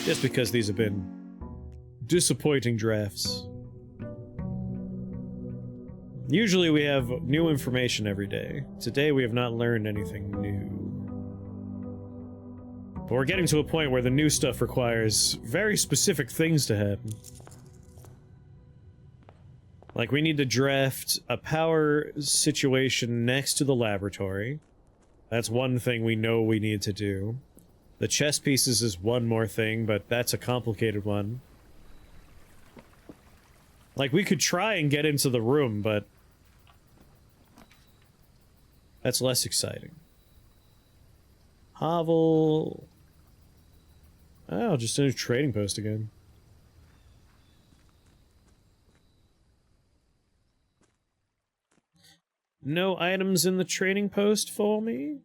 Just because these have been disappointing drafts. Usually we have new information every day. Today we have not learned anything new. But we're getting to a point where the new stuff requires very specific things to happen. Like, we need to draft a power situation next to the laboratory. That's one thing we know we need to do. The chess pieces is one more thing, but that's a complicated one. Like, we could try and get into the room, but that's less exciting. Hovel. Oh, just a trading post again. No items in the trading post for me?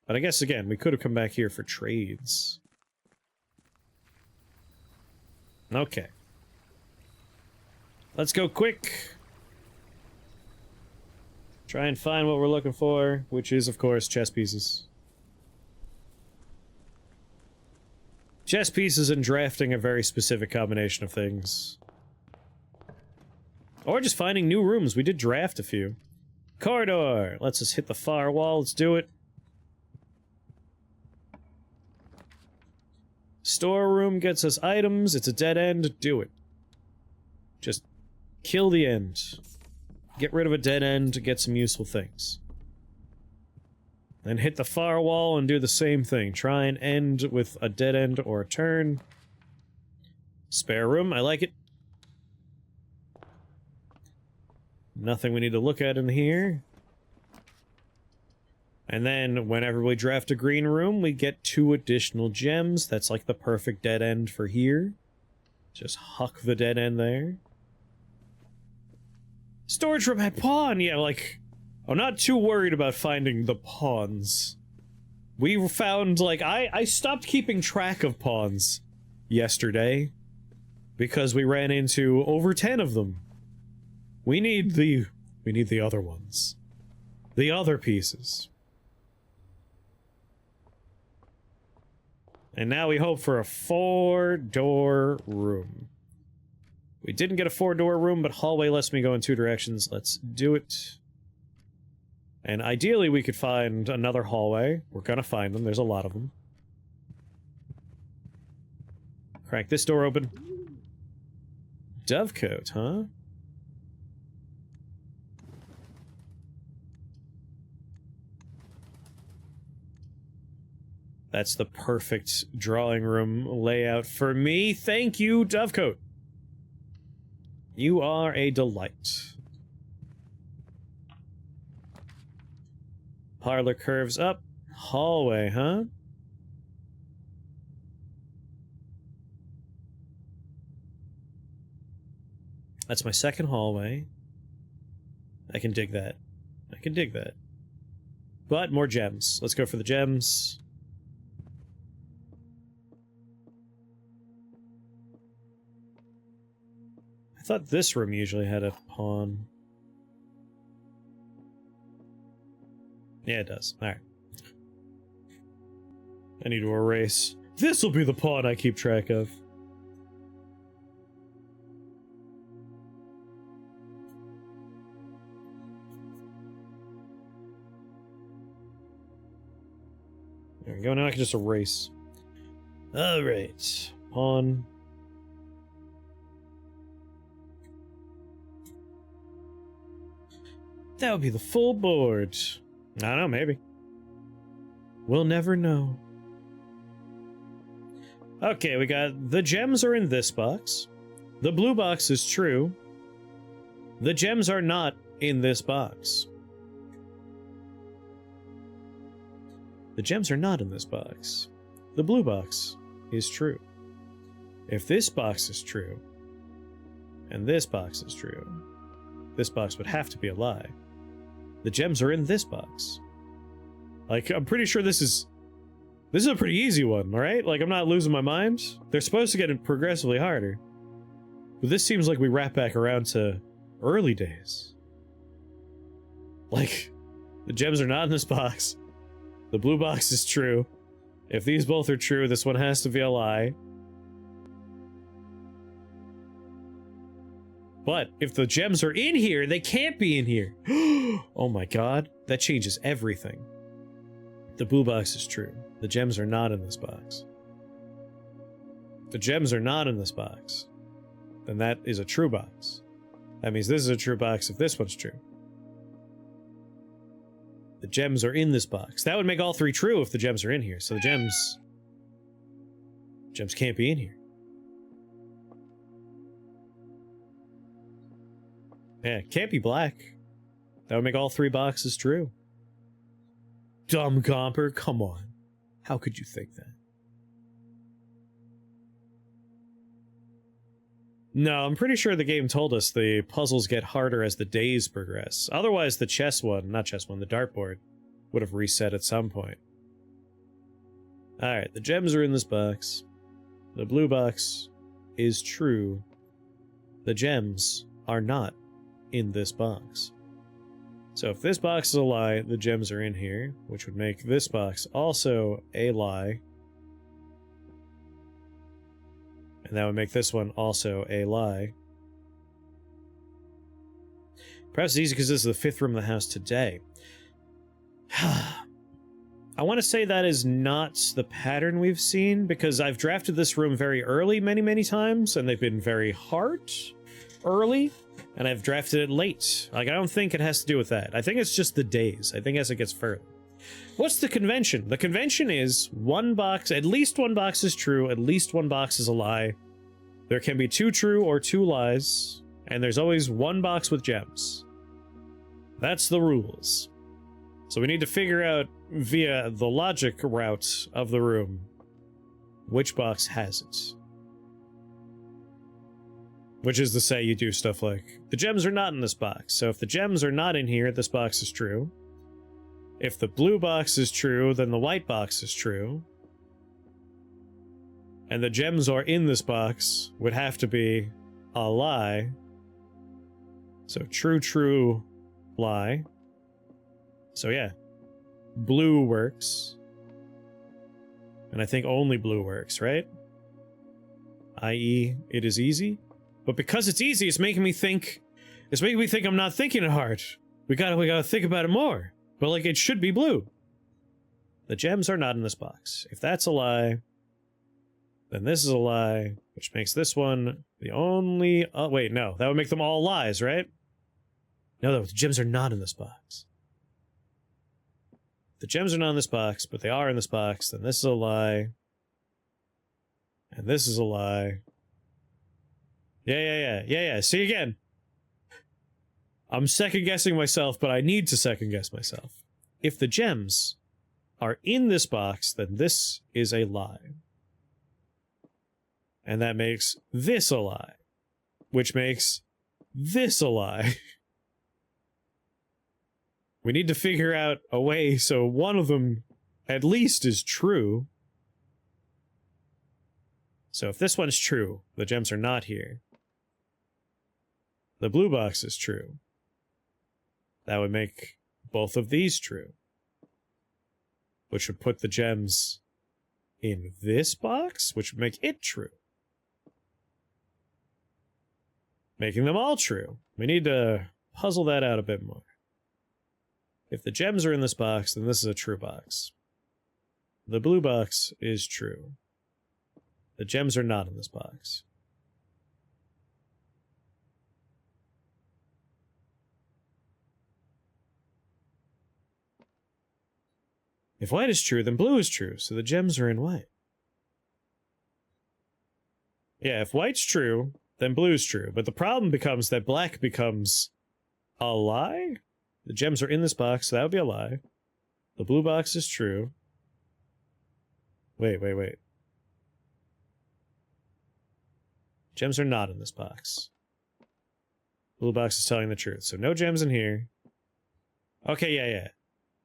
But I guess, again, we could have come back here for trades. Okay. Let's go quick. Try and find what we're looking for, which is, of course, chess pieces. Chess pieces and drafting a very specific combination of things. Or just finding new rooms. We did draft a few. Corridor! Let's just hit the far wall. Let's do it. Storeroom gets us items. It's a dead end. Do it. Just kill the end. Get rid of a dead end to get some useful things. Then hit the far wall and do the same thing. Try and end with a dead end or a turn. Spare room. I like it. Nothing we need to look at in here. And then, whenever we draft a green room, we get 2 additional gems. That's like the perfect dead end for here. Just huck the dead end there. Storage room had pawn! Yeah, like, I'm not too worried about finding the pawns. We found, like, I stopped keeping track of pawns yesterday. Because we ran into over 10 of them. We need the other ones. The other pieces. And now we hope for a 4-door room. We didn't get a 4-door room, but hallway lets me go in 2 directions. Let's do it. And ideally we could find another hallway. We're gonna find them, there's a lot of them. Crack this door open. Dovecote, huh? That's the perfect drawing room layout for me. Thank you, Dovecote. You are a delight. Parlor curves up. Hallway, huh? That's my second hallway. I can dig that. I can dig that. But more gems. Let's go for the gems. I thought this room usually had a pawn. Yeah, it does. Alright. I need to erase. This'll be the pawn I keep track of. There we go, now I can just erase. Alright. Pawn. That would be the full board. I don't know, maybe. We'll never know. Okay, we got the gems are in this box. The blue box is true. The gems are not in this box. The gems are not in this box. The blue box is true. If this box is true, and this box is true, this box would have to be a lie. The gems are in this box. Like, I'm pretty sure this is a pretty easy one, right? Like, I'm not losing my mind. They're supposed to get progressively harder. But this seems like we wrap back around to early days. Like, the gems are not in this box. The blue box is true. If these both are true, this one has to be a lie. But if the gems are in here, they can't be in here. Oh my god, that changes everything. The blue box is true. The gems are not in this box. The gems are not in this box. Then that is a true box. That means this is a true box if this one's true. The gems are in this box. That would make all three true if the gems are in here. So the gems can't be in here. Yeah, it can't be black. That would make all three boxes true. Dumb Gomper, come on. How could you think that? No, I'm pretty sure the game told us the puzzles get harder as the days progress. Otherwise, the the dartboard would have reset at some point. Alright, the gems are in this box. The blue box is true. The gems are not in this box. So if this box is a lie, the gems are in here, which would make this box also a lie. And that would make this one also a lie. Perhaps it's easy because this is the fifth room of the house today. I want to say that is not the pattern we've seen, because I've drafted this room very early many times, and they've been very hard early, and I've drafted it late. Like, I don't think it has to do with that. I think it's just the days. I think as it gets further. What's the convention? The convention is one box, at least one box is true, at least one box is a lie. There can be two true or two lies, and there's always one box with gems. That's the rules. So we need to figure out, via the logic route of the room, which box has it. Which is to say, you do stuff like, the gems are not in this box, so if the gems are not in here, this box is true. If the blue box is true, then the white box is true. And the gems are in this box would have to be a lie. So true, lie. So yeah, blue works. And I think only blue works, right? i.e., it is easy. But because it's easy, it's making me think I'm not thinking it hard. We gotta think about it more. But like, it should be blue. The gems are not in this box. If that's a lie, then this is a lie, which makes this one the only... Oh, wait, no. That would make them all lies, right? No, the gems are not in this box. The gems are not in this box, but they are in this box. Then this is a lie. And this is a lie. Yeah. See, again. I'm second-guessing myself, but I need to second-guess myself. If the gems are in this box, then this is a lie. And that makes this a lie. Which makes this a lie. We need to figure out a way so one of them at least is true. So if this one's true, the gems are not here. The blue box is true. That would make both of these true. Which would put the gems in this box, which would make it true. Making them all true. We need to puzzle that out a bit more. If the gems are in this box, then this is a true box. The blue box is true. The gems are not in this box. If white is true, then blue is true, so the gems are in white. Yeah, if white's true, then blue's true. But the problem becomes that black becomes a lie? The gems are in this box, so that would be a lie. The blue box is true. Wait. Gems are not in this box. Blue box is telling the truth, so no gems in here. Okay, yeah.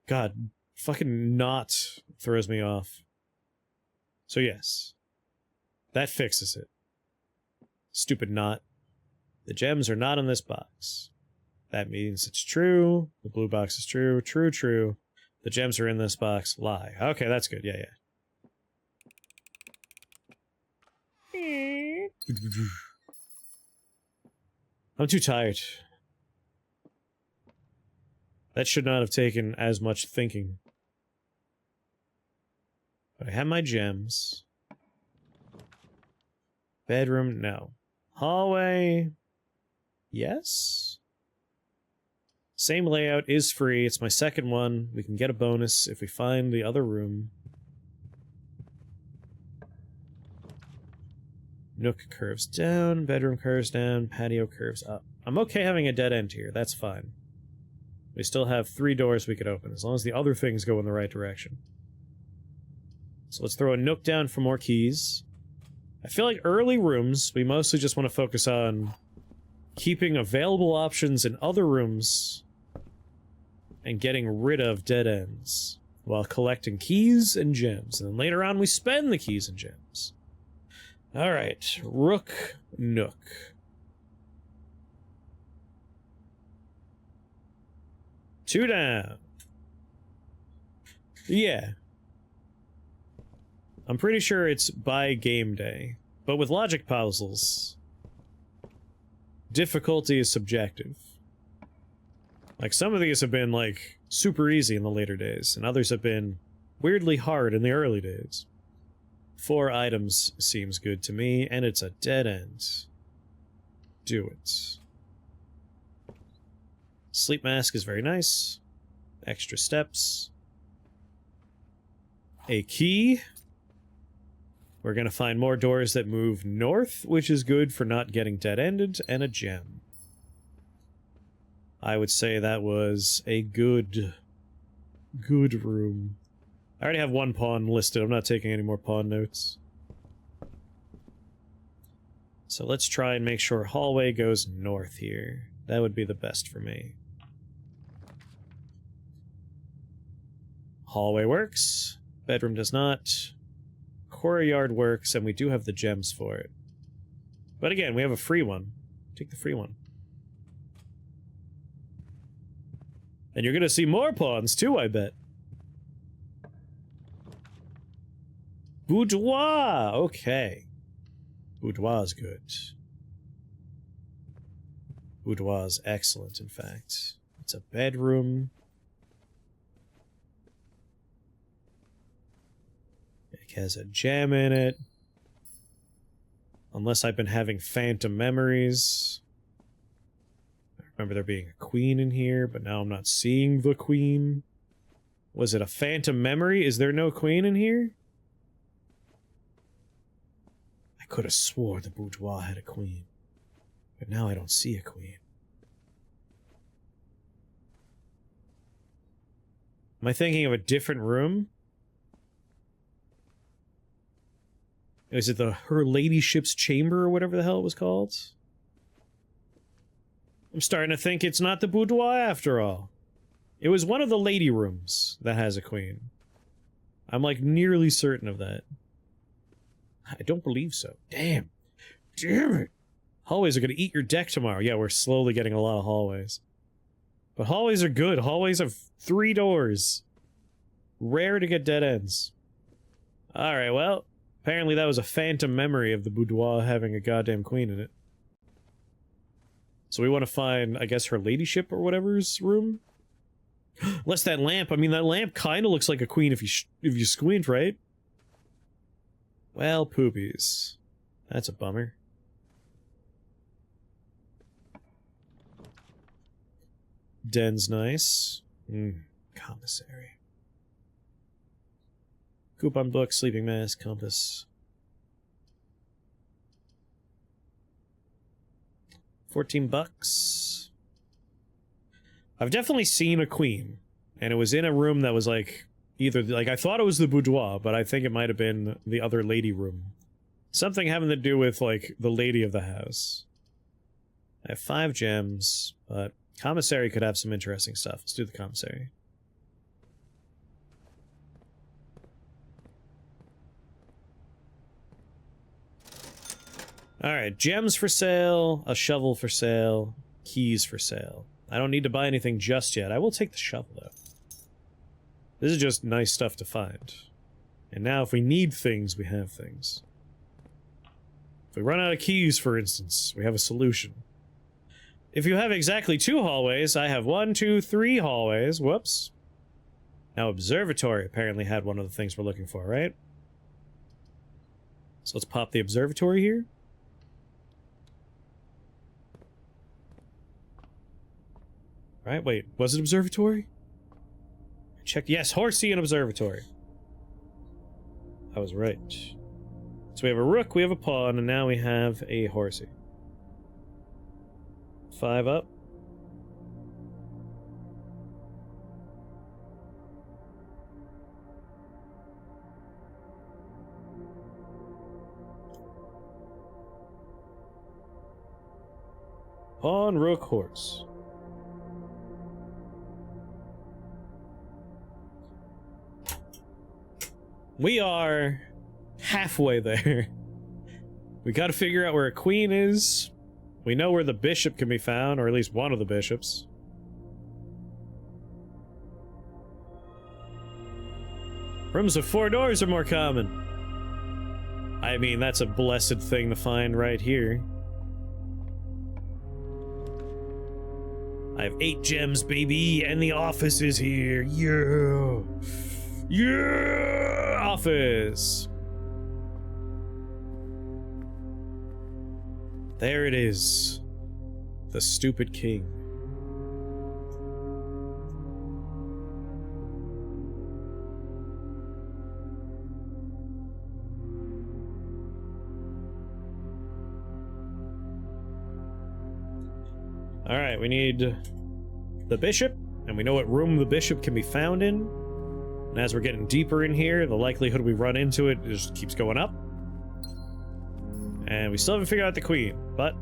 God, fucking not throws me off. So yes. That fixes it. Stupid not. The gems are not in this box. That means it's true. The blue box is true. True. The gems are in this box. Lie. Okay, that's good. Yeah. I'm too tired. That should not have taken as much thinking. But I have my gems. Bedroom, no. Hallway, yes? Same layout, is free. It's my second one. We can get a bonus if we find the other room. Nook curves down, bedroom curves down, patio curves up. I'm okay having a dead end here, that's fine. We still have 3 doors we could open, as long as the other things go in the right direction. So let's throw a nook down for more keys. I feel like early rooms, we mostly just want to focus on keeping available options in other rooms and getting rid of dead ends while collecting keys and gems. And then later on we spend the keys and gems. Alright, Rook, Nook. Two down. Yeah. I'm pretty sure it's by game day. But with logic puzzles, difficulty is subjective. Like, some of these have been, like, super easy in the later days, and others have been weirdly hard in the early days. 4 items seems good to me, and it's a dead end. Do it. Sleep mask is very nice. Extra steps. A key. We're gonna find more doors that move north, which is good for not getting dead-ended, and a gem. I would say that was a good room. I already have 1 pawn listed. I'm not taking any more pawn notes. So let's try and make sure hallway goes north here. That would be the best for me. Hallway works. Bedroom does not. Courtyard works, and we do have the gems for it. But again, we have a free one. Take the free one. And you're gonna see more pawns too, I bet. Boudoir! Okay. Boudoir's good. Boudoir's excellent, in fact. It's a bedroom. It has a gem in it. Unless I've been having phantom memories. I remember there being a queen in here, but now I'm not seeing the queen. Was it a phantom memory? Is there no queen in here? I could have swore the boudoir had a queen. But now I don't see a queen. Am I thinking of a different room? Is it the Her Ladyship's Chamber or whatever the hell it was called? I'm starting to think it's not the boudoir after all. It was one of the lady rooms that has a queen. I'm like nearly certain of that. I don't believe so. Damn. Damn it. Hallways are gonna eat your deck tomorrow. Yeah, we're slowly getting a lot of hallways. But hallways are good. Hallways have 3 doors. Rare to get dead ends. Alright, well, apparently that was a phantom memory of the boudoir having a goddamn queen in it. So we want to find, I guess, her ladyship or whatever's room? Unless that lamp, I mean, that lamp kind of looks like a queen if you squint, right? Well, poopies. That's a bummer. Den's nice. Commissary. Coupon book, sleeping mask, compass. 14 bucks. I've definitely seen a queen, and it was in a room that was like, either, like, I thought it was the boudoir, but I think it might have been the other lady room. Something having to do with, like, the lady of the house. I have 5 gems, but commissary could have some interesting stuff. Let's do the commissary. Alright, gems for sale, a shovel for sale, keys for sale. I don't need to buy anything just yet. I will take the shovel, though. This is just nice stuff to find. And now if we need things, we have things. If we run out of keys, for instance, we have a solution. If you have exactly 2 hallways, I have 1, 2, 3 hallways. Whoops. Now, observatory apparently had one of the things we're looking for, right? So let's pop the observatory here. Right, wait, was it observatory? Check, yes, horsey and observatory. I was right. So we have a rook, we have a pawn, and now we have a horsey. 5 up. Pawn, rook, horse. We are halfway there. We gotta figure out where a queen is. We know where the bishop can be found, or at least one of the bishops. Rooms with 4 doors are more common. I mean, that's a blessed thing to find right here. I have 8 gems, baby, and the office is here. Yeah! Yeah! Office! There it is. The stupid king. Alright, we need the bishop, and we know what room the bishop can be found in. And as we're getting deeper in here, the likelihood we run into it just keeps going up. And we still haven't figured out the queen, but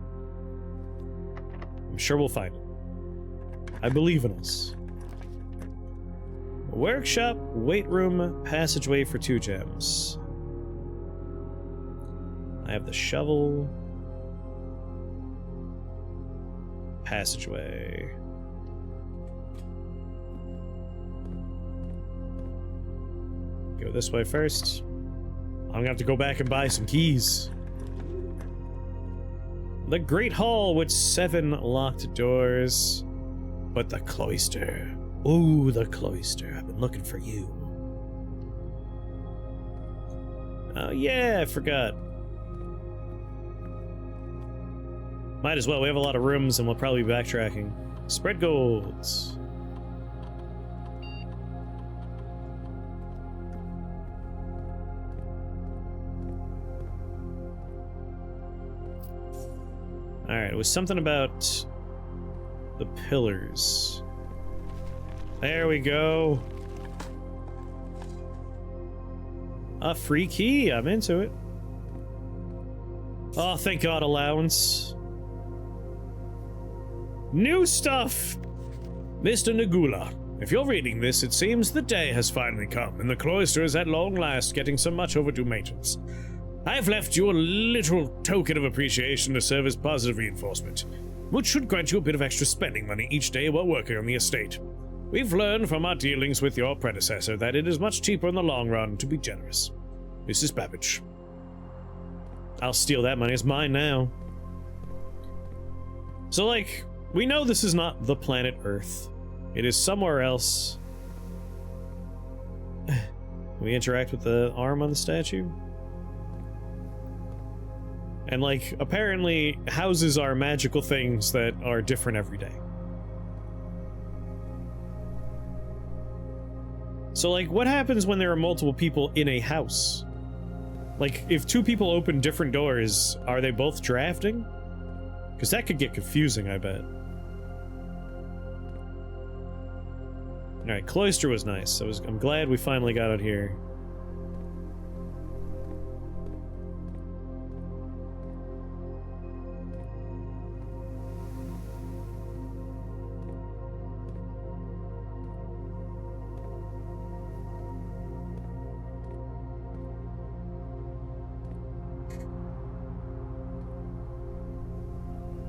I'm sure we'll find it. I believe in us. Workshop, weight room, passageway for 2 gems. I have the shovel. Passageway. Go this way first. I'm gonna have to go back and buy some keys. The Great Hall with 7 locked doors. But the cloister. Ooh, the cloister. I've been looking for you. Oh yeah, I forgot. Might as well. We have a lot of rooms and we'll probably be backtracking. Spread golds. Alright, it was something about the pillars. There we go. A free key. I'm into it. Oh, thank God, allowance. New stuff! Mr. Nagula, if you're reading this, it seems the day has finally come, and the cloister is at long last getting some much overdue maintenance. I have left you a little token of appreciation to serve as positive reinforcement, which should grant you a bit of extra spending money each day while working on the estate. We've learned from our dealings with your predecessor that it is much cheaper in the long run to be generous. Mrs. Babbage. I'll steal that money, it's mine now. So, like, we know this is not the planet Earth. It is somewhere else. We interact with the arm on the statue? And, like, apparently houses are magical things that are different every day. So, like, what happens when there are multiple people in a house? Like, if 2 people open different doors, are they both drafting? Because that could get confusing, I bet. Alright, cloister was nice. I'm glad we finally got out here.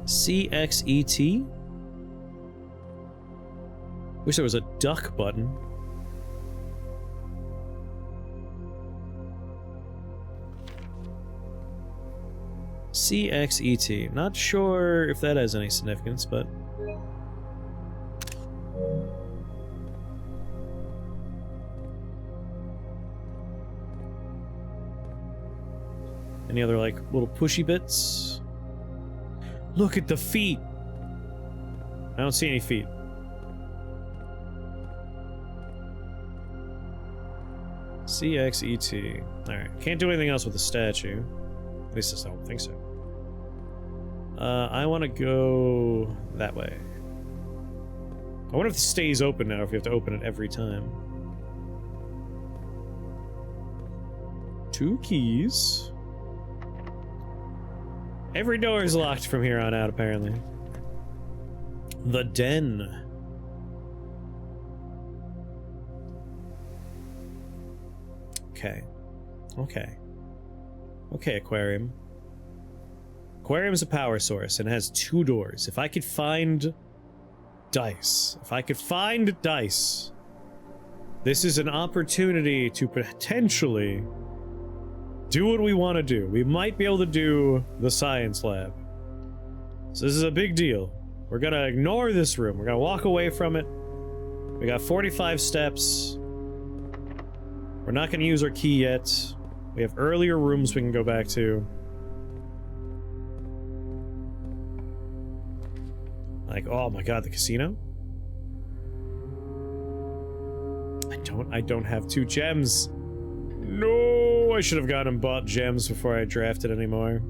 CXET? Wish there was a duck button. CXET. Not sure if that has any significance, but... Any other, like, little pushy bits? Look at the feet! I don't see any feet. CXET. Alright, can't do anything else with the statue. At least I don't think so. I want to go that way. I wonder if it stays open now, if you have to open it every time. 2 keys. Every door is locked from here on out, apparently. The den. Okay. Okay. Okay, aquarium. Aquarium's a power source and has 2 doors. If I could find dice. If I could find dice. This is an opportunity to potentially do what we want to do. We might be able to do the science lab. So this is a big deal. We're gonna ignore this room. We're gonna walk away from it. We got 45 steps. We're not gonna use our key yet. We have earlier rooms we can go back to. Like, oh my god, the casino? I don't have 2 gems. No, I should have gone and bought gems before I drafted anymore.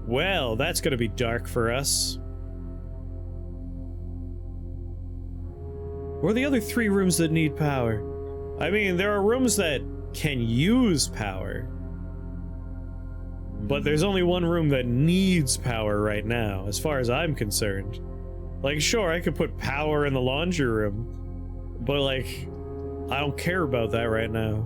Well, that's gonna be dark for us. Where are the other 3 rooms that need power? I mean, there are rooms that can use power. But there's only 1 room that needs power right now, as far as I'm concerned. Like, sure, I could put power in the laundry room, but, like, I don't care about that right now.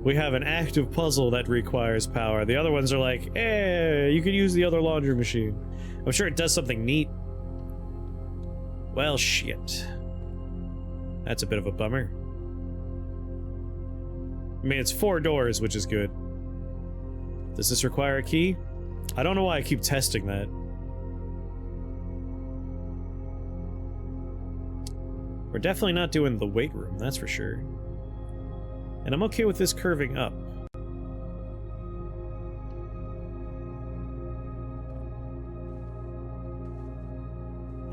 We have an active puzzle that requires power. The other ones are like, eh, you can use the other laundry machine. I'm sure it does something neat. Well, shit. That's a bit of a bummer. I mean, it's 4 doors, which is good. Does this require a key? I don't know why I keep testing that. We're definitely not doing the weight room, that's for sure. And I'm okay with this curving up.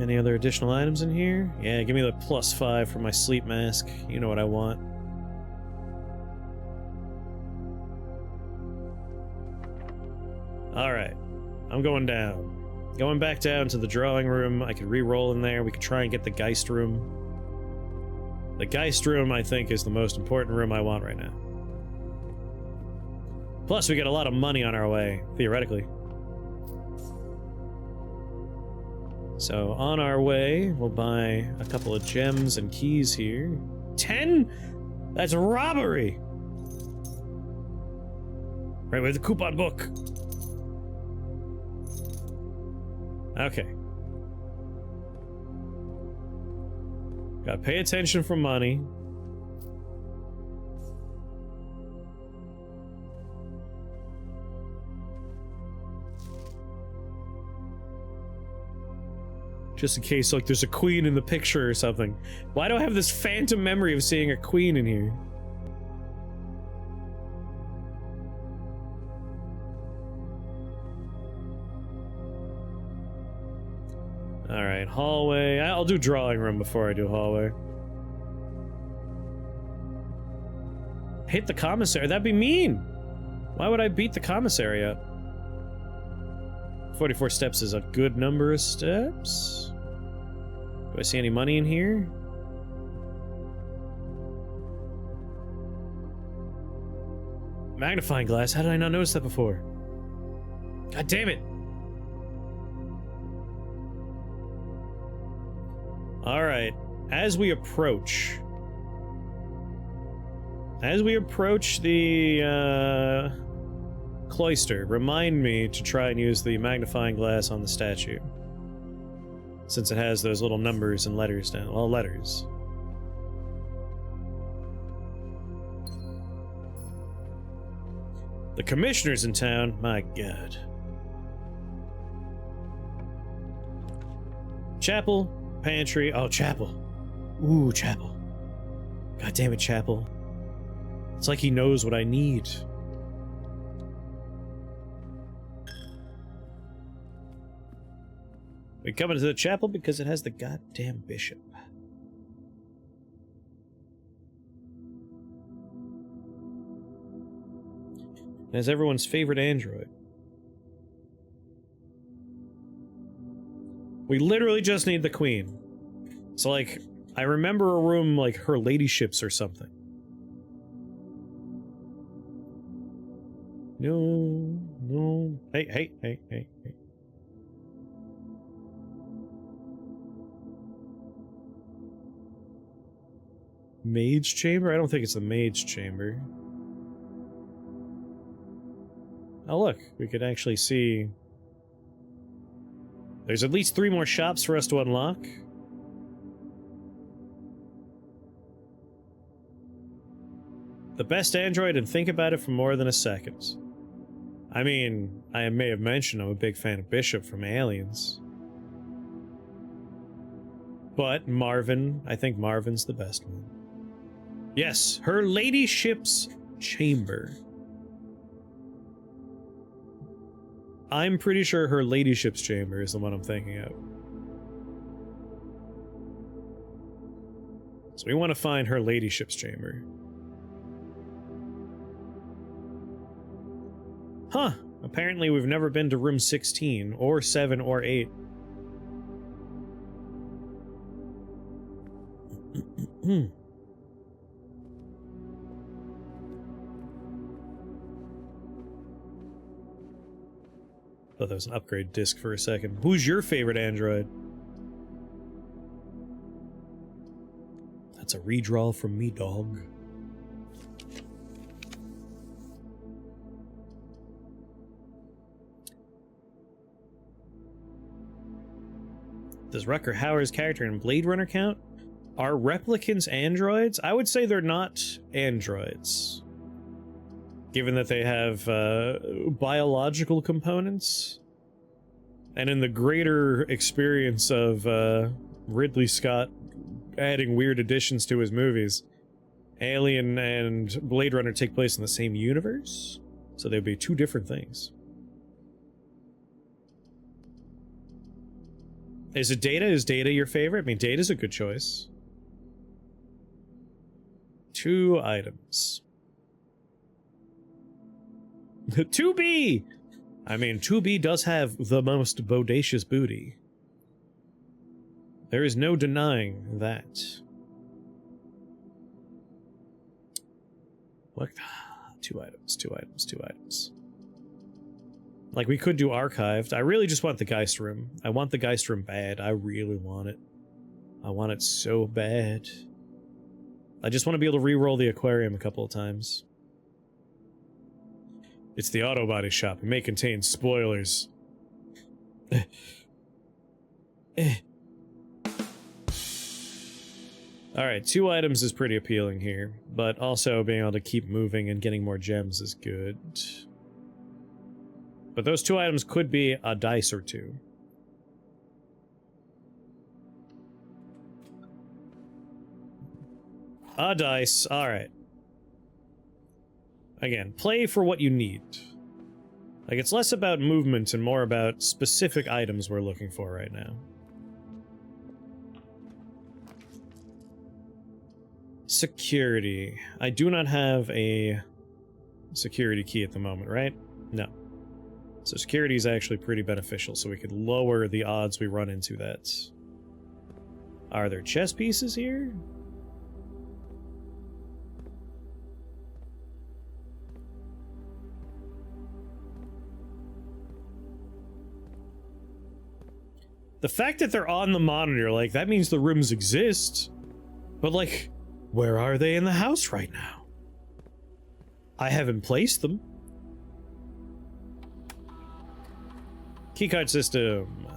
Any other additional items in here? Yeah, give me the +5 for my sleep mask. You know what I want. Alright. I'm going down. Going back down to the drawing room. I could re-roll in there. We could try and get the Geist room. The Geist room, I think, is the most important room I want right now. Plus, we get a lot of money on our way, theoretically. So, on our way, we'll buy a couple of gems and keys here. 10? That's robbery! Right, with the coupon book. Okay. Gotta pay attention for money. Just in case, like, there's a queen in the picture or something. Why do I have this phantom memory of seeing a queen in here? Alright, hallway. I'll do drawing room before I do hallway. Hit the commissary. That'd be mean! Why would I beat the commissary up? 44 steps is a good number of steps. Do I see any money in here? Magnifying glass. How did I not notice that before? God damn it! Alright, as we approach the cloister, remind me to try and use the magnifying glass on the statue. Since it has those little numbers and letters down. Well, letters. The commissioner's in town? My god. Chapel, pantry. Oh, chapel. Ooh, chapel. God damn it, chapel. It's like he knows what I need. We come into the chapel because it has the goddamn bishop. It has everyone's favorite android. We literally just need the queen. So, like, I remember a room like her ladyships or something. No, no. Hey. Mage chamber? I don't think it's the mage chamber. Oh look, we could actually see... There's at least 3 more shops for us to unlock. The best android, and think about it for more than a second. I mean, I may have mentioned I'm a big fan of Bishop from Aliens. But Marvin, I think Marvin's the best one. Yes, her ladyship's chamber. I'm pretty sure her ladyship's chamber is the one I'm thinking of. So we want to find her ladyship's chamber. Huh. Apparently we've never been to room 16, or 7, or 8. Thought that was an upgrade disc for a second. Who's your favorite android? That's a redraw from me, dog. Does Rutger Hauer's character in Blade Runner count? Are replicants androids? I would say they're not androids. Given that they have biological components. And in the greater experience of Ridley Scott adding weird additions to his movies, Alien and Blade Runner take place in the same universe, so they'd be 2 different things. Is it Data? Is Data your favorite? I mean, Data's a good choice. 2 items. 2B! I mean, 2B does have the most bodacious booty. There is no denying that. What? 2 items, 2 items, 2 items. Like, we could do archived. I really just want the Geist room. I want the Geist room bad. I really want it. I want it so bad. I just want to be able to re-roll the aquarium a couple of times. It's the auto body shop. It may contain spoilers. Alright, 2 items is pretty appealing here, but also being able to keep moving and getting more gems is good. But those 2 items could be a dice or 2. A dice, alright. Again, play for what you need. Like, it's less about movement and more about specific items we're looking for right now. Security. I do not have a security key at the moment, right? No. So security is actually pretty beneficial, so we could lower the odds we run into that. Are there chess pieces here? The fact that they're on the monitor, like, that means the rooms exist. But, like, where are they in the house right now? I haven't placed them. Keycard system.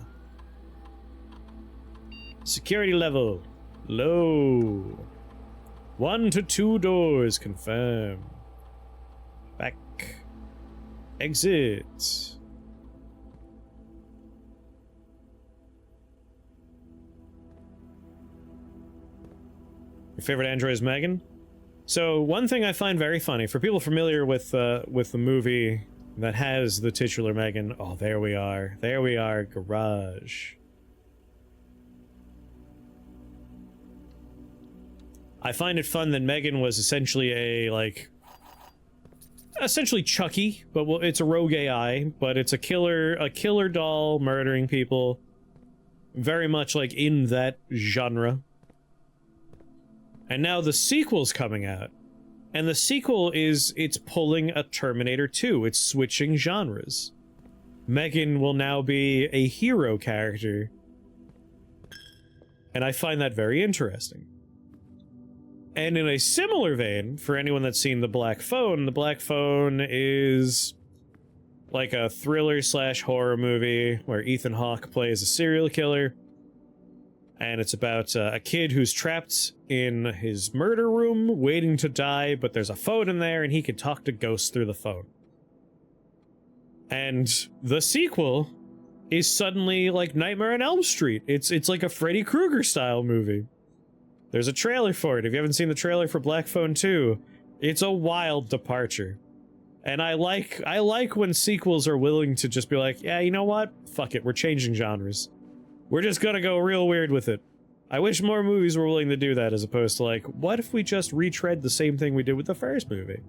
Security level. Low. 1 to 2 doors confirmed. Back. Exit. Your favorite android is Megan? So, one thing I find very funny, for people familiar with the movie that has the titular Megan... Oh, there we are. There we are, garage. I find it fun that Megan was essentially a, like... essentially Chucky, but well, it's a rogue AI, but it's a killer doll murdering people. Very much like in that genre. And now the sequel's coming out. And the sequel is, it's pulling a Terminator 2. It's switching genres. Megan will now be a hero character. And I find that very interesting. And in a similar vein, for anyone that's seen The Black Phone is like a thriller/horror movie where Ethan Hawke plays a serial killer. And it's about a kid who's trapped in his murder room, waiting to die, but there's a phone in there and he can talk to ghosts through the phone. And the sequel is suddenly like Nightmare on Elm Street. It's like a Freddy Krueger style movie. There's a trailer for it. If you haven't seen the trailer for Black Phone 2, it's a wild departure. And I like when sequels are willing to just be like, yeah, you know what? Fuck it, we're changing genres. We're just gonna go real weird with it. I wish more movies were willing to do that, as opposed to like, what if we just retread the same thing we did with the first movie?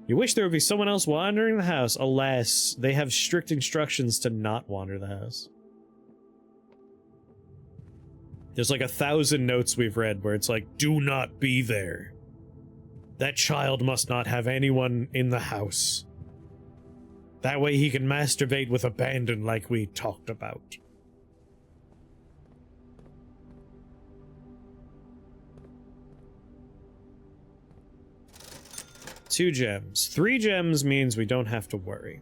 You wish there would be someone else wandering the house. Alas, they have strict instructions to not wander the house. There's like 1,000 notes we've read where it's like, do not be there. That child must not have anyone in the house. That way he can masturbate with abandon like we talked about. Two gems. 3 gems means we don't have to worry.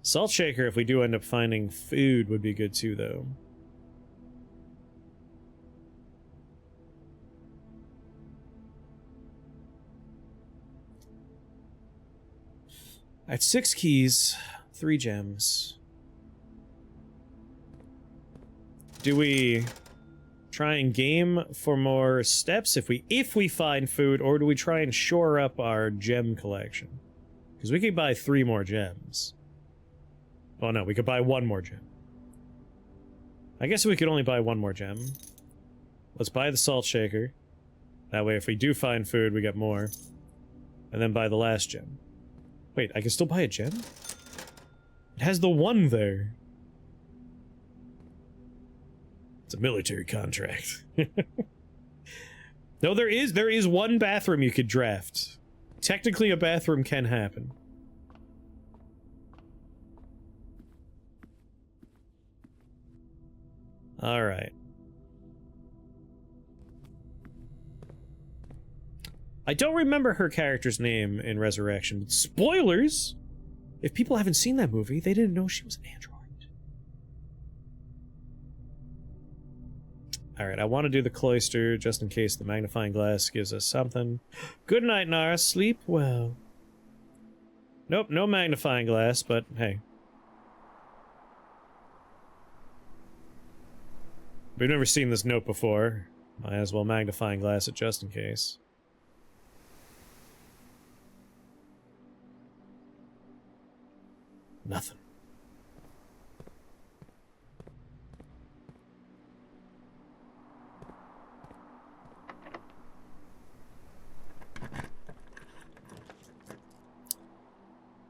Salt shaker, if we do end up finding food, would be good too, though. At 6 keys, 3 gems. Do we try and game for more steps if we find food, or do we try and shore up our gem collection? Because we could buy 3 more gems. Oh no, we could buy 1 more gem. I guess we could only buy 1 more gem. Let's buy the salt shaker. That way if we do find food, we get more. And then buy the last gem. Wait, I can still buy a gem? It has the 1 there. It's a military contract. No, there is 1 bathroom you could draft. Technically, a bathroom can happen. Alright. I don't remember her character's name in Resurrection, but spoilers! If people haven't seen that movie, they didn't know she was an android. Alright, I want to do the cloister, just in case the magnifying glass gives us something. Good night, Nara. Sleep well. Nope, no magnifying glass, but hey. We've never seen this note before. Might as well magnifying glass it just in case. Nothing.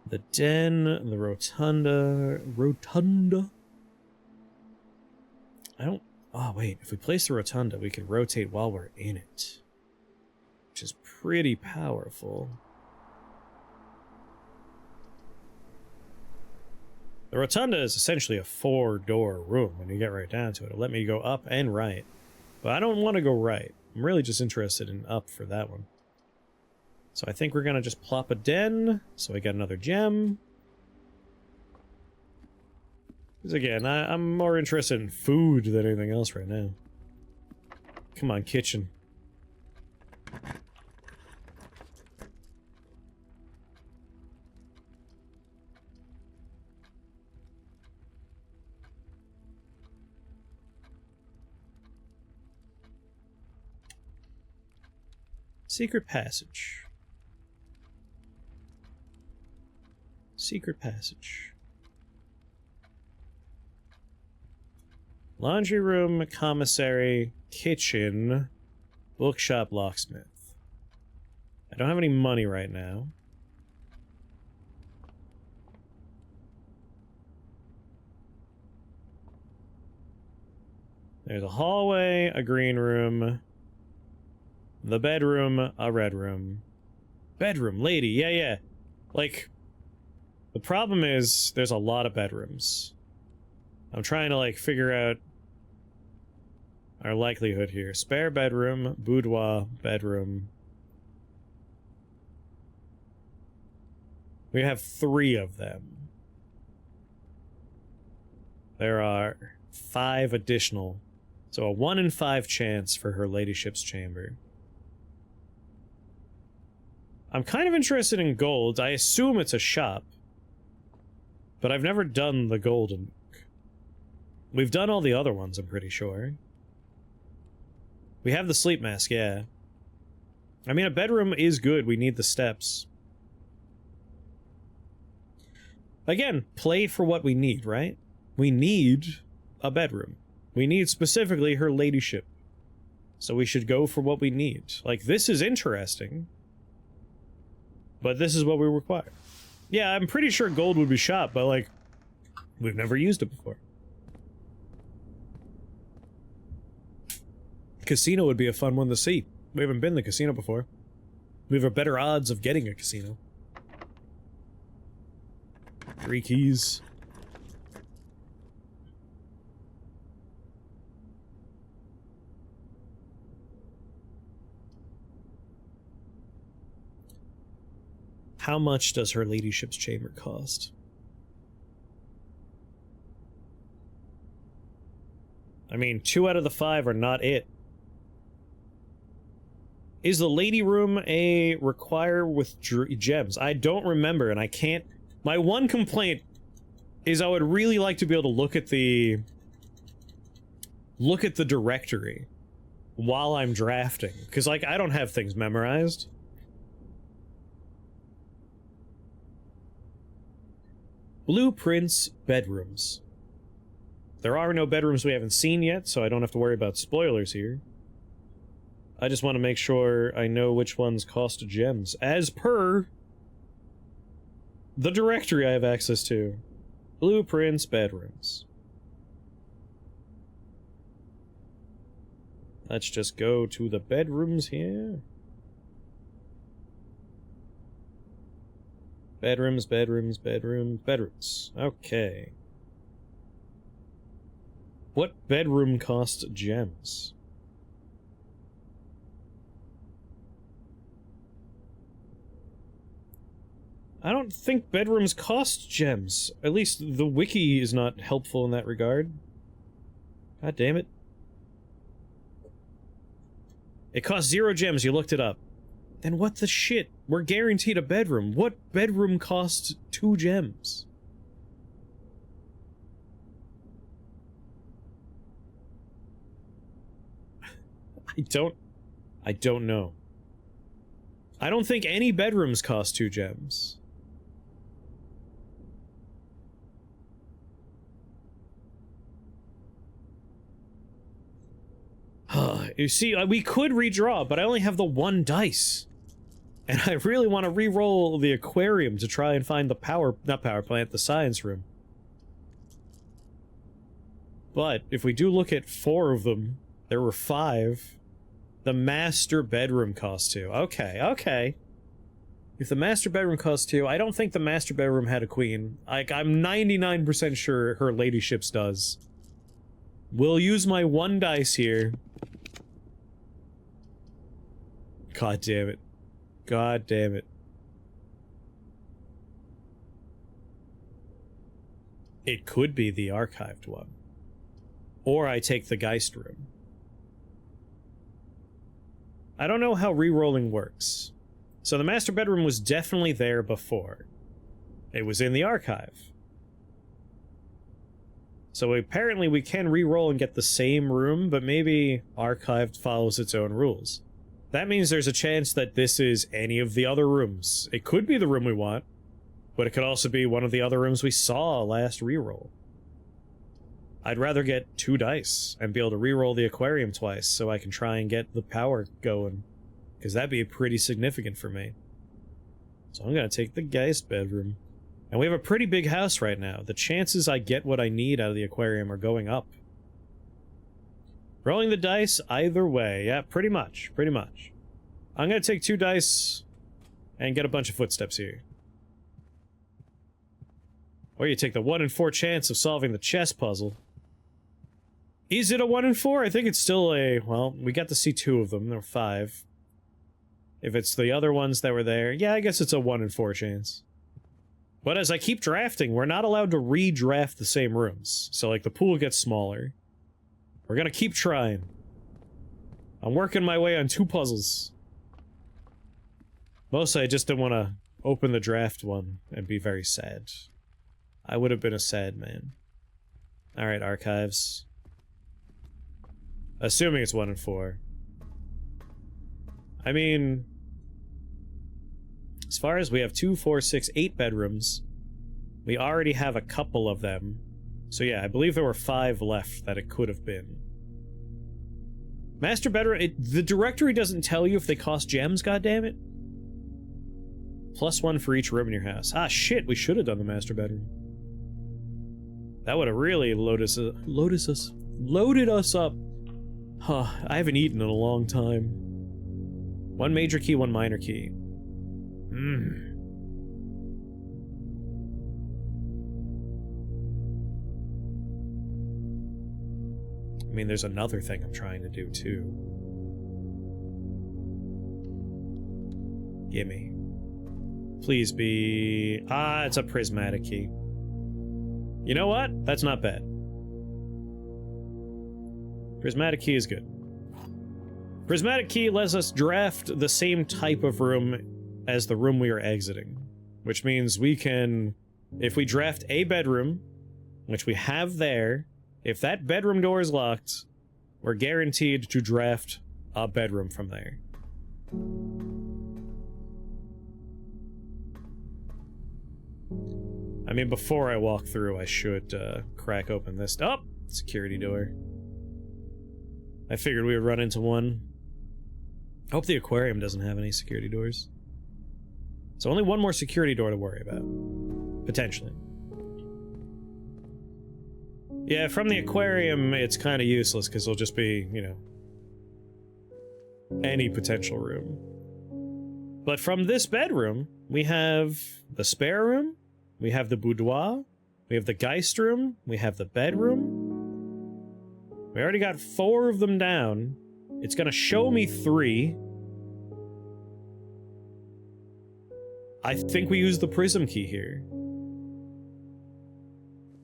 The den, the rotunda. I don't... Oh, wait. If we place the rotunda, we can rotate while we're in it. Which is pretty powerful. The rotunda is essentially a 4-door room when you get right down to it. It'll let me go up and right. But I don't want to go right. I'm really just interested in up for that one. So I think we're gonna just plop a den, so I get another gem. Because again, I'm more interested in food than anything else right now. Come on, kitchen. Secret passage. Secret passage. Laundry room, commissary, kitchen, bookshop, locksmith. I don't have any money right now. There's a hallway, a green room, the bedroom, a red room. Bedroom, lady, yeah. Like, the problem is, there's a lot of bedrooms. I'm trying to, like, figure out our likelihood here. Spare bedroom, boudoir, bedroom. We have 3 of them. There are 5 additional. So a 1 in 5 chance for her ladyship's chamber. I'm kind of interested in gold. I assume it's a shop. But I've never done the golden. We've done all the other ones, I'm pretty sure. We have the sleep mask, yeah. I mean, a bedroom is good. We need the steps. Again, play for what we need, right? We need a bedroom. We need specifically her ladyship. So we should go for what we need. Like, this is interesting. But this is what we require. Yeah, I'm pretty sure gold would be shot, but, like, we've never used it before. Casino would be a fun one to see. We haven't been to the casino before. We have a better odds of getting a casino. 3 keys. How much does her ladyship's chamber cost? I mean, 2 out of the 5 are not it. Is the lady room a require with gems? I don't remember, and I can't... My one complaint is I would really like to be able to look at the directory while I'm drafting. Because, like, I don't have things memorized. Blueprints, bedrooms. There are no bedrooms we haven't seen yet, so I don't have to worry about spoilers here. I just want to make sure I know which ones cost gems, as per the directory I have access to. Blueprints, bedrooms. Let's just go to the bedrooms here. Bedrooms, bedrooms, bedrooms, bedrooms. Okay. What bedroom costs gems? I don't think bedrooms cost gems. At least the wiki is not helpful in that regard. God damn it. It costs 0 gems, you looked it up. Then what the shit? We're guaranteed a bedroom. What bedroom costs 2 gems? I don't know. I don't think any bedrooms cost 2 gems. You see, we could redraw, but I only have the 1 dice. And I really want to re-roll the aquarium to try and find the not power plant, the science room. But if we do look at 4 of them, there were 5. The master bedroom costs 2. Okay. If the master bedroom costs 2, I don't think the master bedroom had a queen. Like, I'm 99% sure her ladyship's does. We'll use my 1 dice here. God damn it. God damn it. It could be the archived one. Or I take the Geist room. I don't know how re-rolling works. So the master bedroom was definitely there before. It was in the archive. So apparently we can re-roll and get the same room, but maybe archived follows its own rules. That means there's a chance that this is any of the other rooms. It could be the room we want, but it could also be one of the other rooms we saw last reroll. I'd rather get 2 dice and be able to reroll the aquarium twice so I can try and get the power going, because that'd be pretty significant for me. So I'm gonna take the guest bedroom. And we have a pretty big house right now. The chances I get what I need out of the aquarium are going up. Rolling the dice either way. Yeah, pretty much. Pretty much. I'm gonna take 2 dice and get a bunch of footsteps here. Or you take the 1 in 4 chance of solving the chess puzzle. Is it a 1 in 4? I think it's still a... Well, we got to see 2 of them. There were 5. If it's the other ones that were there, yeah, I guess it's a 1 in 4 chance. But as I keep drafting, we're not allowed to redraft the same rooms. So, like, the pool gets smaller. We're gonna keep trying. I'm working my way on 2 puzzles. Mostly I just didn't want to open the draft one and be very sad. I would have been a sad man. Alright, archives. Assuming it's 1 in 4. I mean... As far as we have 2, 4, 6, 8 bedrooms, we already have a couple of them. So yeah, I believe there were 5 left that it could have been. Master bedroom... the directory doesn't tell you if they cost gems, goddammit. +1 for each room in your house. Ah, shit, we should have done the master bedroom. That would have really loaded us up. Huh, I haven't eaten in a long time. 1 major key, 1 minor key. I mean, there's another thing I'm trying to do, too. Gimme. Please be... Ah, it's a prismatic key. You know what? That's not bad. Prismatic key is good. Prismatic key lets us draft the same type of room as the room we are exiting. Which means we can... If we draft a bedroom, which we have there, if that bedroom door is locked, we're guaranteed to draft a bedroom from there. I mean, before I walk through, I should crack open this. Oh! Security door. I figured we would run into one. I hope the aquarium doesn't have any security doors. So only one more security door to worry about. Potentially. Yeah, from the aquarium, it's kind of useless, because it'll just be, you know, any potential room. But from this bedroom, we have the spare room, we have the boudoir, we have the Geist room, we have the bedroom. We already got 4 of them down. It's gonna show me 3. I think we use the prism key here.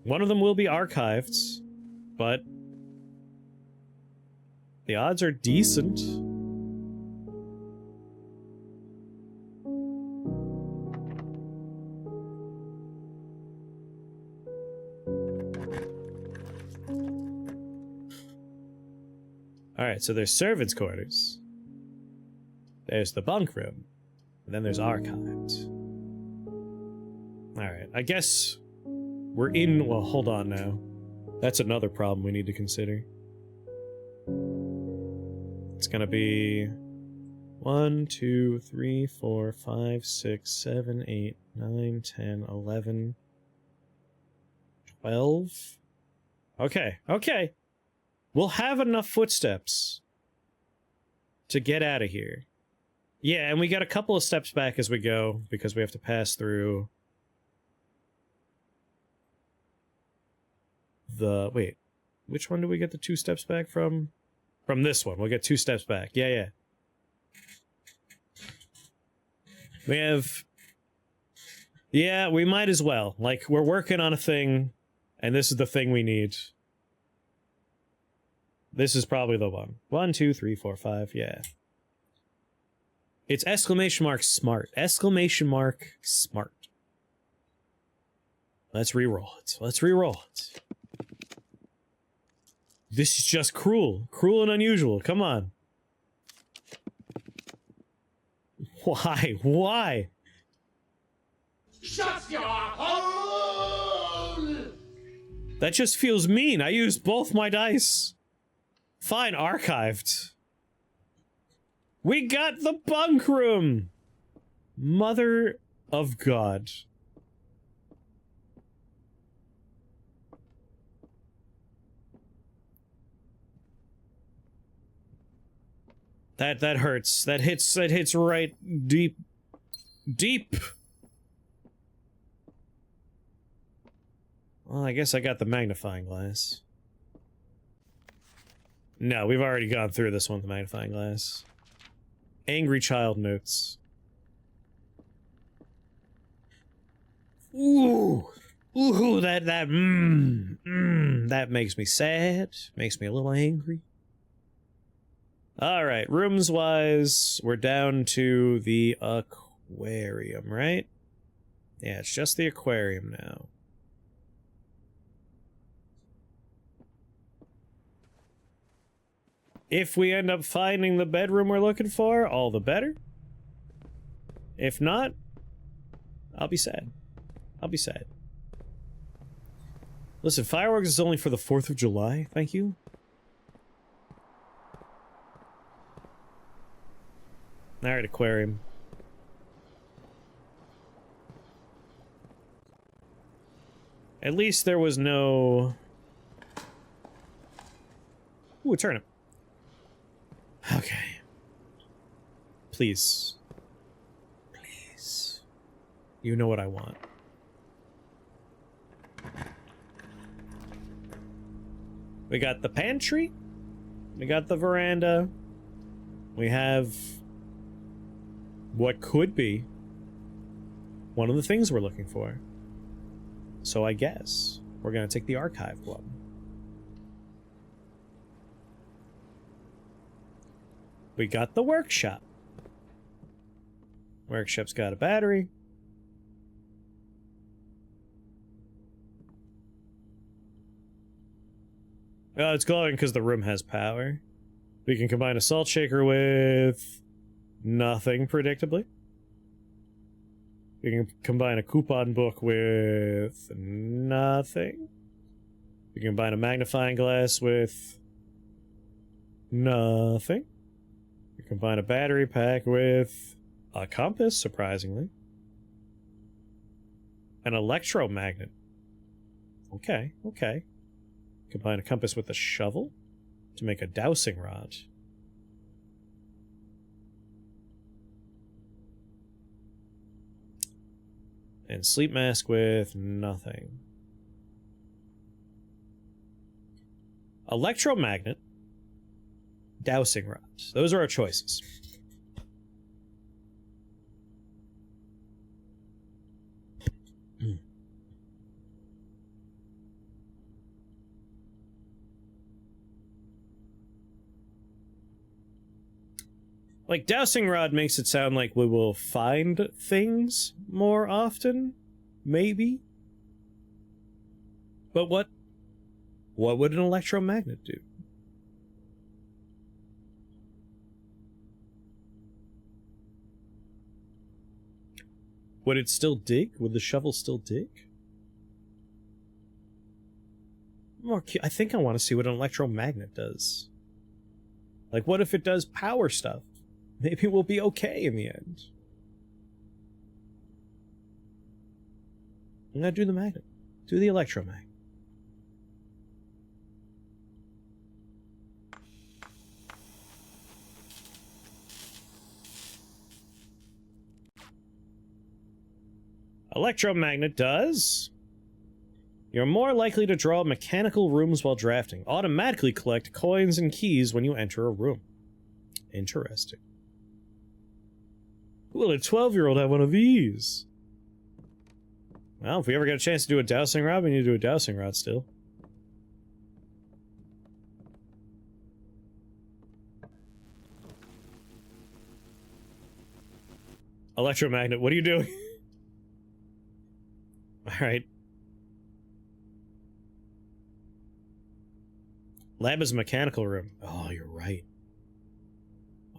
One of them will be archived, but the odds are decent. Alright, so there's servants' quarters. There's the bunk room. And then there's archived. Alright, I guess we're in... Well, hold on now. That's another problem we need to consider. It's gonna be... 1, 2, 3, 4, 5, 6, 7, 8, 9, 10, 11... 12? Okay, okay. We'll have enough footsteps to get out of here. Yeah, and we got a couple of steps back as we go, because we have to pass through the... Wait, which one do we get the 2 steps back from? From this one. We'll get 2 steps back. Yeah, yeah. We have... Yeah, we might as well. Like, we're working on a thing, and this is the thing we need. This is probably the one. 1, 2, 3, 4, 5, yeah. It's exclamation mark smart. Exclamation mark smart. Let's re-roll it. Let's re-roll it. This is just cruel. Cruel and unusual. Come on. Why? Why? Shut your hole! That just feels mean. I used both my dice. Fine, archived. We got the bunk room! Mother of God. That hurts. That hits right deep. Deep! Well, I guess I got the magnifying glass. No, we've already gone through this one with the magnifying glass. Angry child notes. Ooh! Ooh, that makes me sad. Makes me a little angry. Alright, rooms-wise, we're down to the aquarium, right? Yeah, it's just the aquarium now. If we end up finding the bedroom we're looking for, all the better. If not, I'll be sad. I'll be sad. Listen, fireworks is only for the 4th of July, thank you. Alright, aquarium. At least there was no... Ooh, a turnip. Okay. Please. Please. You know what I want. We got the pantry. We got the veranda. We have what could be one of the things we're looking for. So I guess we're gonna take the archive club. We got the workshop. Workshop's got a battery. Oh, it's glowing because the room has power. We can combine a salt shaker with nothing, predictably. We can combine a coupon book with nothing. We can combine a magnifying glass with nothing. We can combine a battery pack with a compass, surprisingly. An electromagnet. Okay, okay. Combine a compass with a shovel to make a dowsing rod. And sleep mask with nothing. Electromagnet. Dowsing rod. Those are our choices. Like, dowsing rod makes it sound like we will find things more often, maybe. But what would an electromagnet do? Would it still dig? Would the shovel still dig? I think I want to see what an electromagnet does. Like, what if it does power stuff? Maybe we'll be okay in the end. I'm gonna do the magnet. Do the electromagnet. Electromagnet does. You're more likely to draw mechanical rooms while drafting. Automatically collect coins and keys when you enter a room. Interesting. Will a 12-year-old have one of these? Well, if we ever get a chance to do a dowsing rod, we need to do a dowsing rod still. Electromagnet, what are you doing? Alright. Lab is a mechanical room. Oh, you're right.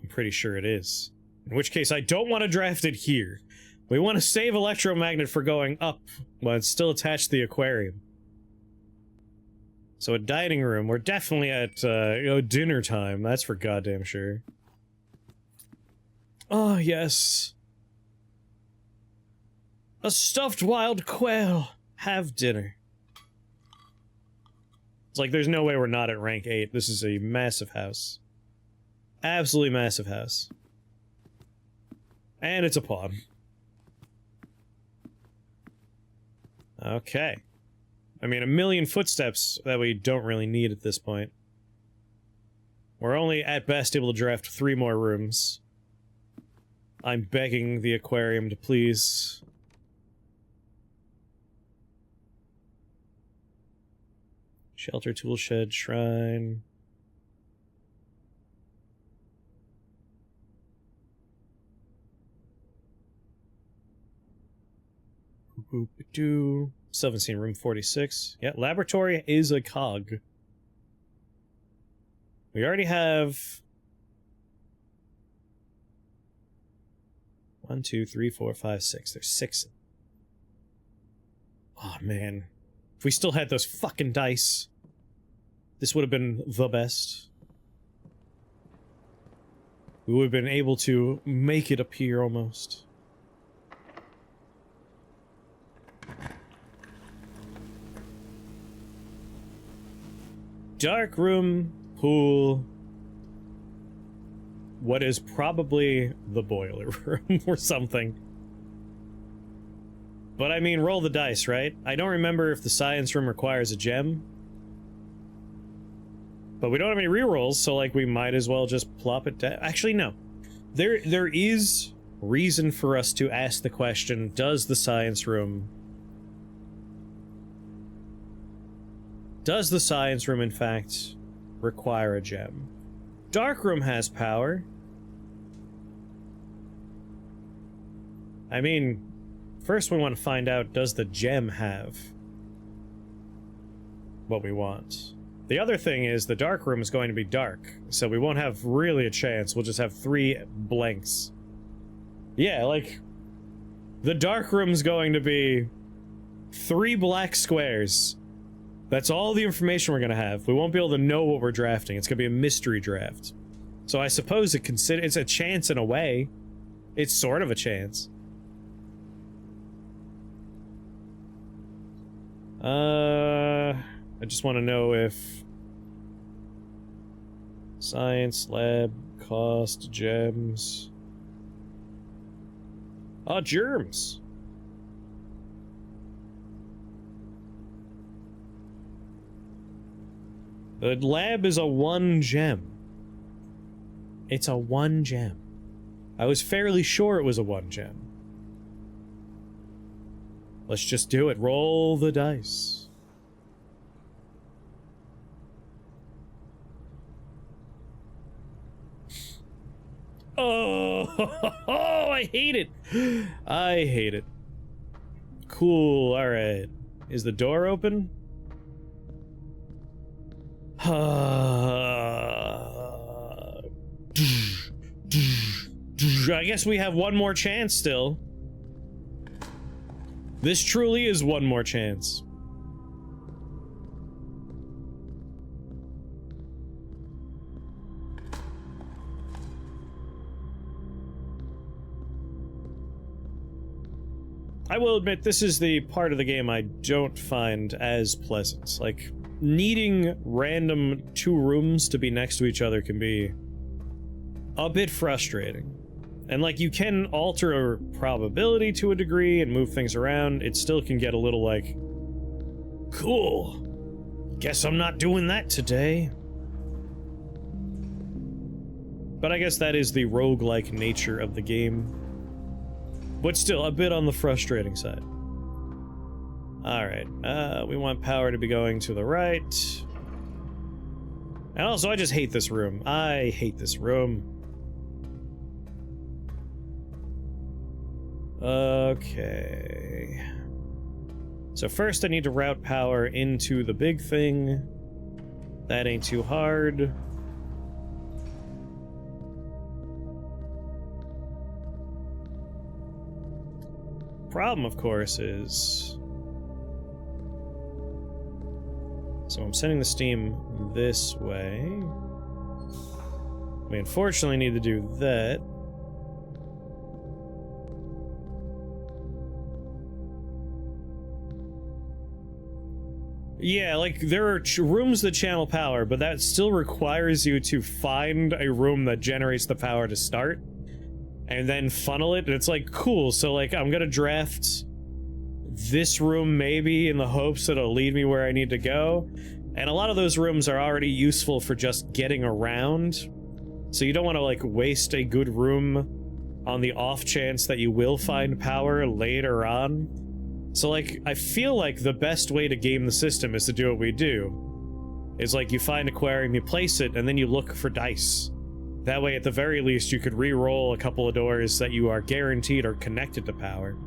I'm pretty sure it is. In which case, I don't want to draft it here. We want to save electromagnet for going up while it's still attached to the aquarium. So a dining room, we're definitely at, dinner time, that's for goddamn sure. Oh, yes. A stuffed wild quail. Have dinner. It's like there's no way we're not at rank 8. This is a massive house. Absolutely massive house. And it's a pawn. Okay. I mean, 1,000,000 footsteps that we don't really need at this point. We're only, at best, able to draft 3 more rooms. I'm begging the aquarium to please. Shelter, tool shed, shrine. Boop-a-doo. 17, room 46. Yeah, laboratory is a cog. We already have 1, 2, 3, 4, 5, 6. There's 6. Oh, man. If we still had those fucking dice, this would have been the best. We would have been able to make it appear almost. Dark room, pool. What is probably the boiler room or something. But I mean, roll the dice, right? I don't remember if the science room requires a gem. But we don't have any rerolls, so like we might as well just plop it down. Actually, no. There is reason for us to ask the question, does the science room in fact require a gem? Darkroom has power. I mean, first we want to find out, does the gem have what we want? The other thing is the dark room is going to be dark, so we won't have really a chance. We'll just have 3 blanks. Yeah, like, the dark room's going to be 3 black squares. That's all the information we're gonna have. We won't be able to know what we're drafting. It's gonna be a mystery draft. So I suppose it's a chance in a way. It's sort of a chance. I just want to know if science lab cost gems. Ah, germs. The lab is a 1 gem. It's a 1 gem. I was fairly sure it was a 1 gem. Let's just do it. Roll the dice. Oh, I hate it. I hate it. Cool, alright. Is the door open? I guess we have 1 more chance still. This truly is 1 more chance. I will admit, this is the part of the game I don't find as pleasant. Like, needing random 2 rooms to be next to each other can be a bit frustrating. And like, you can alter a probability to a degree and move things around. It still can get a little like, cool, guess I'm not doing that today. But I guess that is the roguelike nature of the game. But still, a bit on the frustrating side. Alright, we want power to be going to the right. And also, I just hate this room. I hate this room. Okay. So first I need to route power into the big thing. That ain't too hard. Problem, of course, is... So I'm sending the steam this way. We unfortunately need to do that. Yeah, like, there are rooms that channel power, but that still requires you to find a room that generates the power to start, and then funnel it, and it's like, cool, so like, I'm gonna draft this room maybe in the hopes that it'll lead me where I need to go, and a lot of those rooms are already useful for just getting around, so you don't want to, like, waste a good room on the off chance that you will find power later on. So, like, I feel like the best way to game the system is to do what we do. Is, like, you find aquarium, you place it, and then you look for dice. That way, at the very least, you could re-roll a couple of doors that you are guaranteed are connected to power.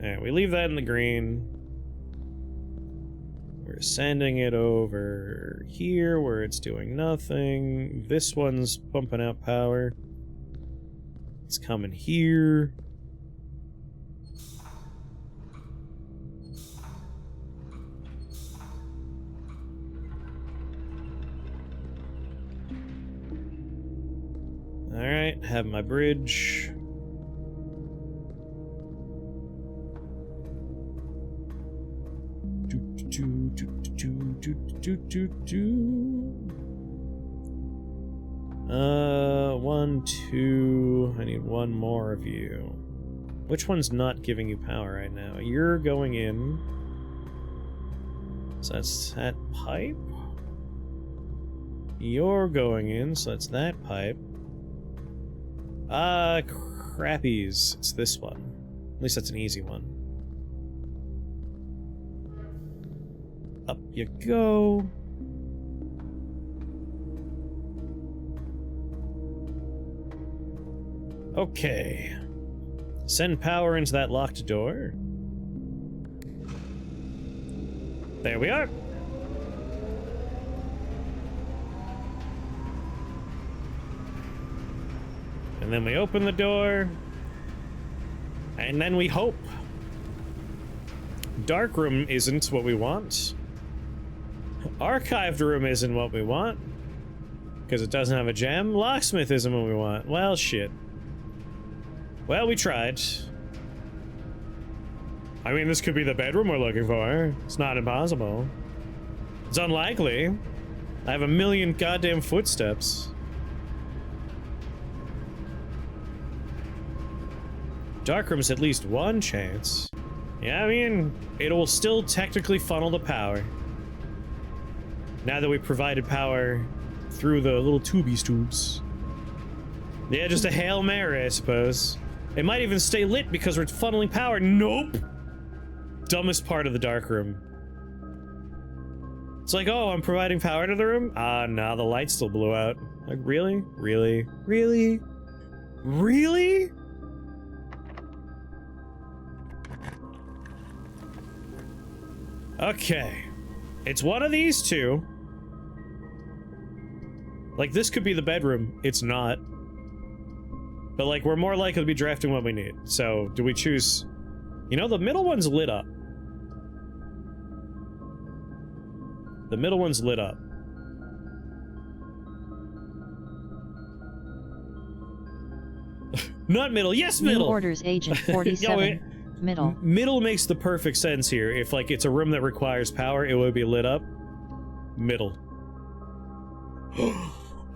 Alright, we leave that in the green. We're sending it over here where it's doing nothing. This one's pumping out power. It's coming here. Alright, have my bridge. One, two. I need one more of you. Which one's not giving you power right now? You're going in. So that's that pipe. You're going in, so that's that pipe. Crappies. It's this one. At least that's an easy one. Up you go. Okay. Send power into that locked door. There we are. And then we open the door. And then we hope. Dark room isn't what we want. Archived room isn't what we want. Because it doesn't have a gem. Locksmith isn't what we want. Well, shit. Well, we tried. I mean, this could be the bedroom we're looking for. It's not impossible. It's unlikely. I have a million goddamn footsteps. Darkroom's at least one chance. Yeah, I mean, it will still technically funnel the power. Now that we provided power through the little tubes. Yeah, just a Hail Mary, I suppose. It might even stay lit because we're funneling power. Nope! Dumbest part of the dark room. It's like, oh, I'm providing power to the room? Ah, no, the light still blew out. Like, really? Really? Really? Really? Okay. It's one of these two. Like, this could be the bedroom. It's not. But, like, we're more likely to be drafting what we need. So, do we choose... You know, the middle one's lit up. The middle one's lit up. Not middle. Yes, middle! New orders, Agent 47. Middle. Middle makes the perfect sense here. If, like, it's a room that requires power, it would be lit up. Middle.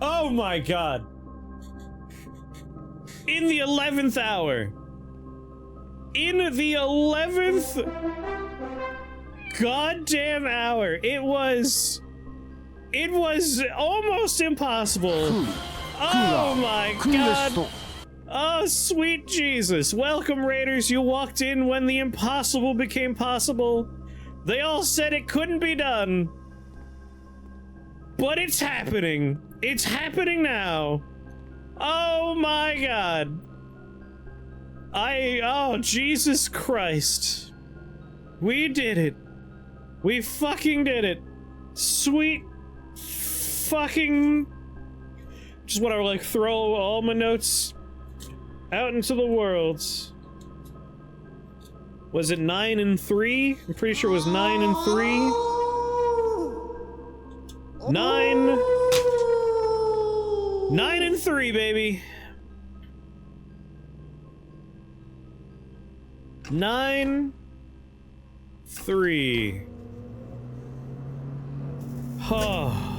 Oh my god! In the 11th hour! In the 11th goddamn hour! It was almost impossible! Oh my god! Oh, sweet Jesus. Welcome, Raiders. You walked in when the impossible became possible. They all said it couldn't be done. But it's happening. It's happening now. Oh my god. Oh, Jesus Christ. We did it. We fucking did it. Sweet fucking... Just want to, like, throw all my notes out into the world. Was it 9 and 3? I'm pretty sure it was 9 and 3. 9 and 3, baby. 9, 3. Oh.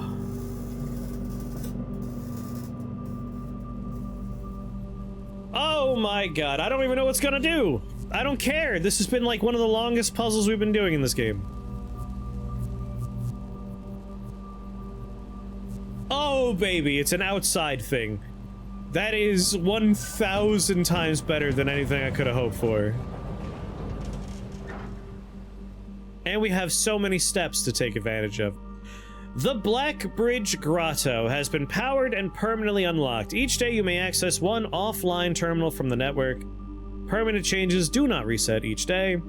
Oh my god, I don't even know what's gonna do. I don't care. This has been like one of the longest puzzles we've been doing in this game. Oh baby, it's an outside thing. That is 1,000 times better than anything I could have hoped for. And we have so many steps to take advantage of. The Black Bridge Grotto has been powered and permanently unlocked. Each day you may access one offline terminal from the network. Permanent changes do not reset each day.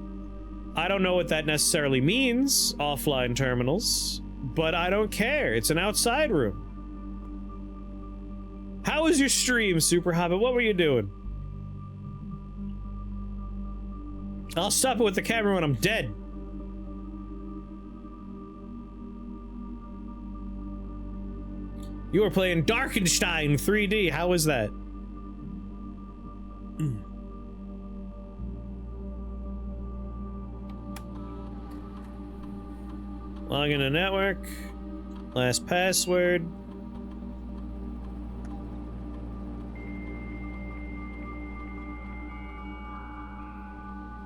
I don't know what that necessarily means, offline terminals, but I don't care. It's an outside room. How was your stream, Super Hobbit? What were you doing? I'll stop it with the camera when I'm dead. You were playing Darkenstein 3D. How was that? Log in a network. Last password.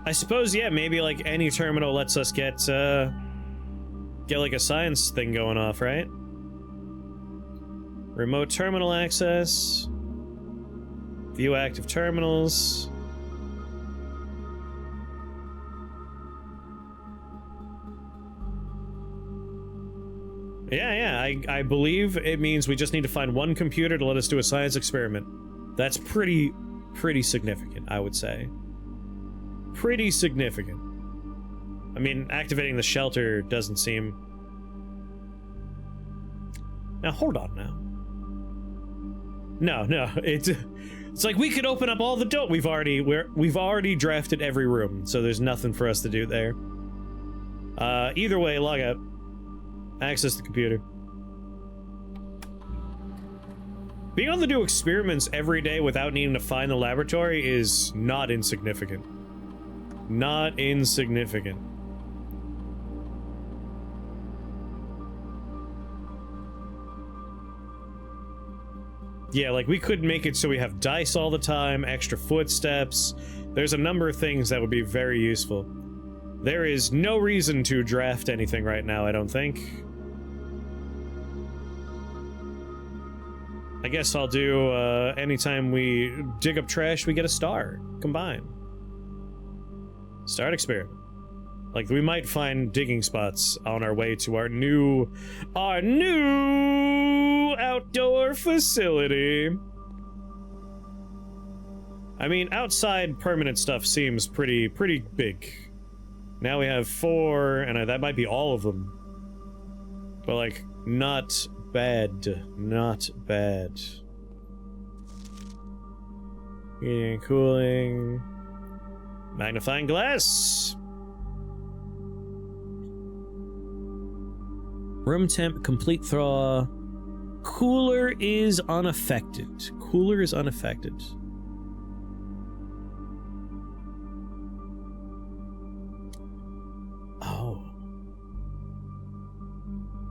I suppose, yeah, maybe like any terminal lets us get like a science thing going off, right? Remote terminal access. View active terminals. Yeah, I believe it means we just need to find one computer to let us do a science experiment. That's pretty significant, I would say. Pretty significant. I mean, activating the shelter doesn't seem... Now, hold on now. No, it's like we could open up all the doors. We've already drafted every room, so there's nothing for us to do there. Either way, log out. Access the computer. Being able to do experiments every day without needing to find the laboratory is not insignificant. Not insignificant. Yeah, like we could make it so we have dice all the time, extra footsteps. There's a number of things that would be very useful. There is no reason to draft anything right now, I don't think. I guess I'll do, anytime we dig up trash, we get a star. Combine. Start experiment. Like, we might find digging spots on our way to our new outdoor facility. I mean, outside permanent stuff seems pretty big. Now we have 4, and that might be all of them. But, like, not bad. Not bad. Heating and cooling. Magnifying glass. Room temp, complete thaw. Cooler is unaffected. Cooler is unaffected. Oh.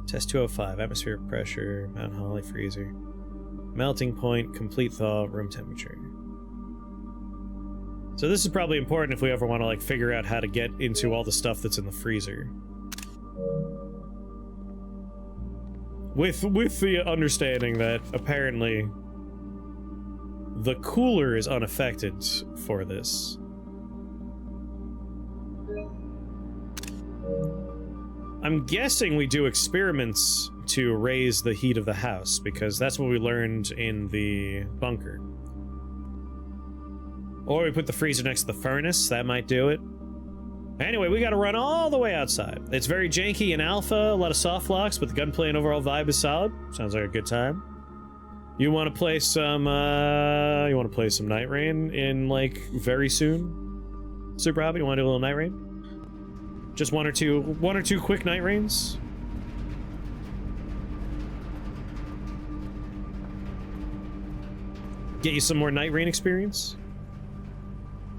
Test 205, atmospheric pressure, Mount Holly freezer. Melting point, complete thaw, room temperature. So this is probably important if we ever want to, like, figure out how to get into all the stuff that's in the freezer. With the understanding that apparently the cooler is unaffected for this. I'm guessing we do experiments to raise the heat of the house, because that's what we learned in the bunker. Or we put the freezer next to the furnace, that might do it. Anyway, we gotta run all the way outside. It's very janky in alpha, a lot of soft locks, but the gunplay and overall vibe is solid. Sounds like a good time. You want to play some, Night Rain in, like, very soon? Super Hobby, you want to do a little Night Rain? Just one or two quick Night Rains? Get you some more Night Rain experience?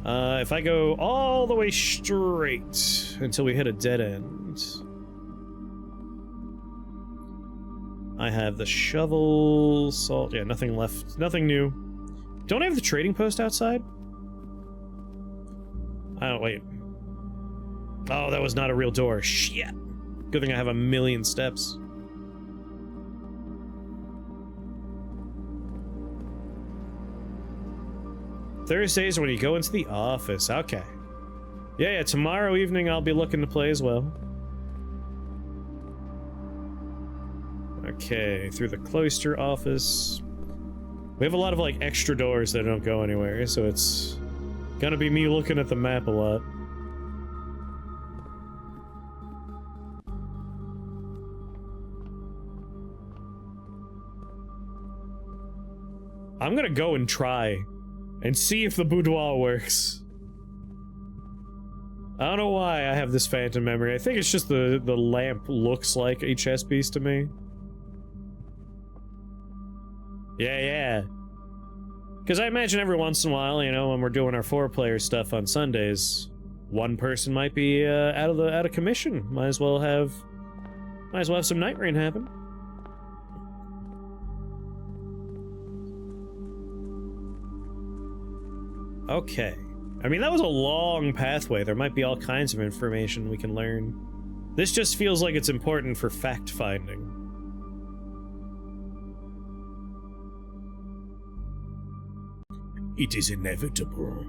If I go all the way straight until we hit a dead end. I have the shovel, salt, yeah, nothing left, nothing new. Don't I have the trading post outside? Oh, wait. Oh, that was not a real door, shit. Good thing I have a million steps. Thursdays are when you go into the office. Okay. Yeah, tomorrow evening I'll be looking to play as well. Okay, through the cloister office. We have a lot of, like, extra doors that don't go anywhere, so it's gonna be me looking at the map a lot. I'm gonna go and try and see if the boudoir works. I don't know why I have this phantom memory. I think it's just the lamp looks like a chess piece to me. Yeah. Because I imagine every once in a while, you know, when we're doing our 4-player stuff on Sundays, one person might be out of commission. Might as well have some Night Rain happen. Okay. I mean, that was a long pathway. There might be all kinds of information we can learn. This just feels like it's important for fact-finding. It is inevitable.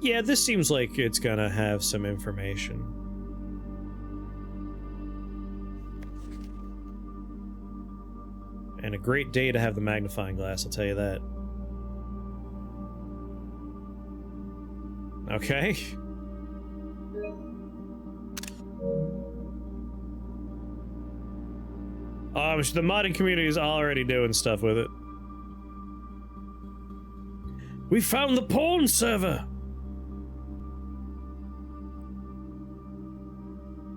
Yeah, this seems like it's gonna have some information. And a great day to have the magnifying glass, I'll tell you that. Okay. The modding community is already doing stuff with it. We found the porn server!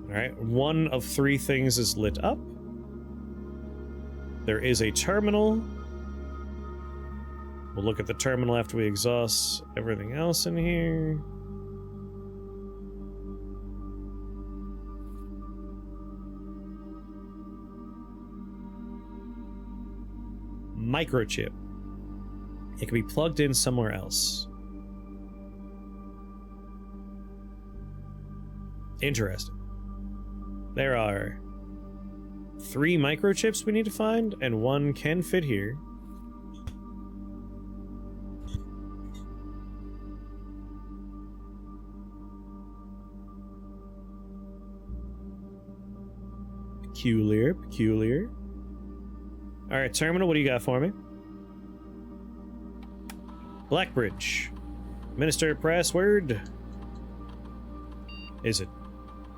Alright, one of 3 things is lit up. There is a terminal. We'll look at the terminal after we exhaust everything else in here. Microchip. It can be plugged in somewhere else. Interesting. There are 3 microchips we need to find, and 1 can fit here. Peculiar. Alright, terminal, what do you got for me? Blackbridge. Minister password. Is it?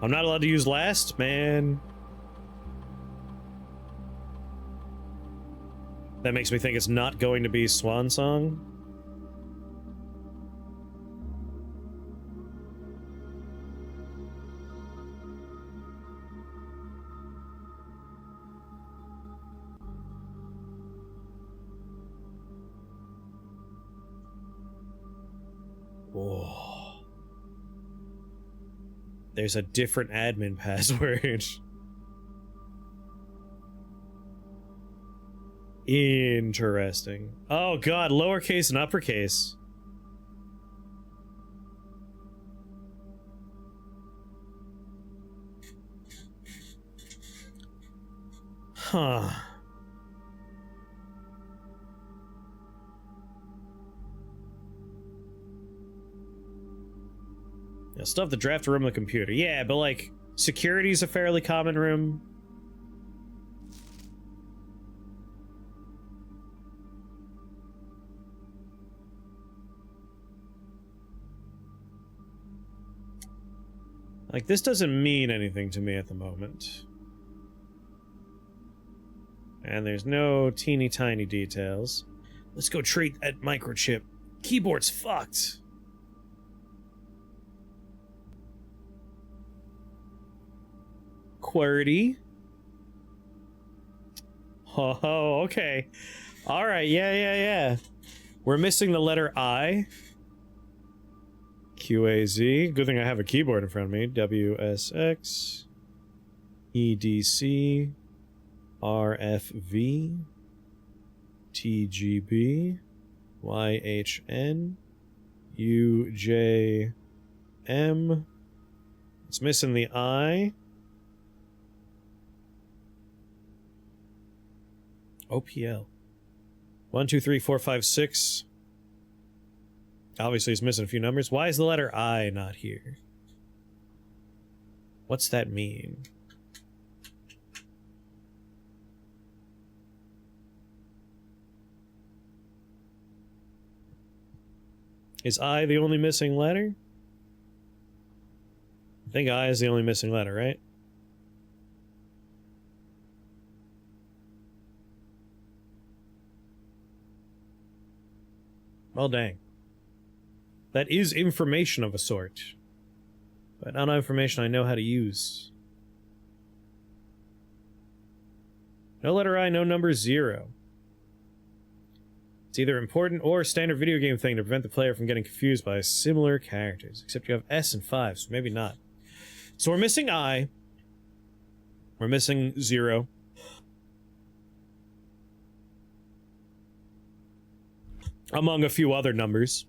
I'm not allowed to use last? Man. That makes me think it's not going to be Swan Song. Whoa. There's a different admin password. Interesting. Oh god, lowercase and uppercase. Huh. Yeah, still have the draft room in the computer. Yeah, but like, security's a fairly common room. Like, this doesn't mean anything to me at the moment. And there's no teeny tiny details. Let's go treat that microchip. Keyboard's fucked. QWERTY. Oh, okay. Alright, yeah. We're missing the letter I. QAZ. Good thing I have a keyboard in front of me. WSX. EDC. RFV. TGB. YHN. UJM. It's missing the I. OPL. 1, 2, 3, 4, 5, 6. Obviously, it's missing a few numbers. Why is the letter I not here? What's that mean? Is I the only missing letter? I think I is the only missing letter, right? Well, dang. That is information of a sort. But not information I know how to use. No letter I, no number 0. It's either important or a standard video game thing to prevent the player from getting confused by similar characters. Except you have S and 5, so maybe not. So we're missing I. We're missing 0. Among a few other numbers.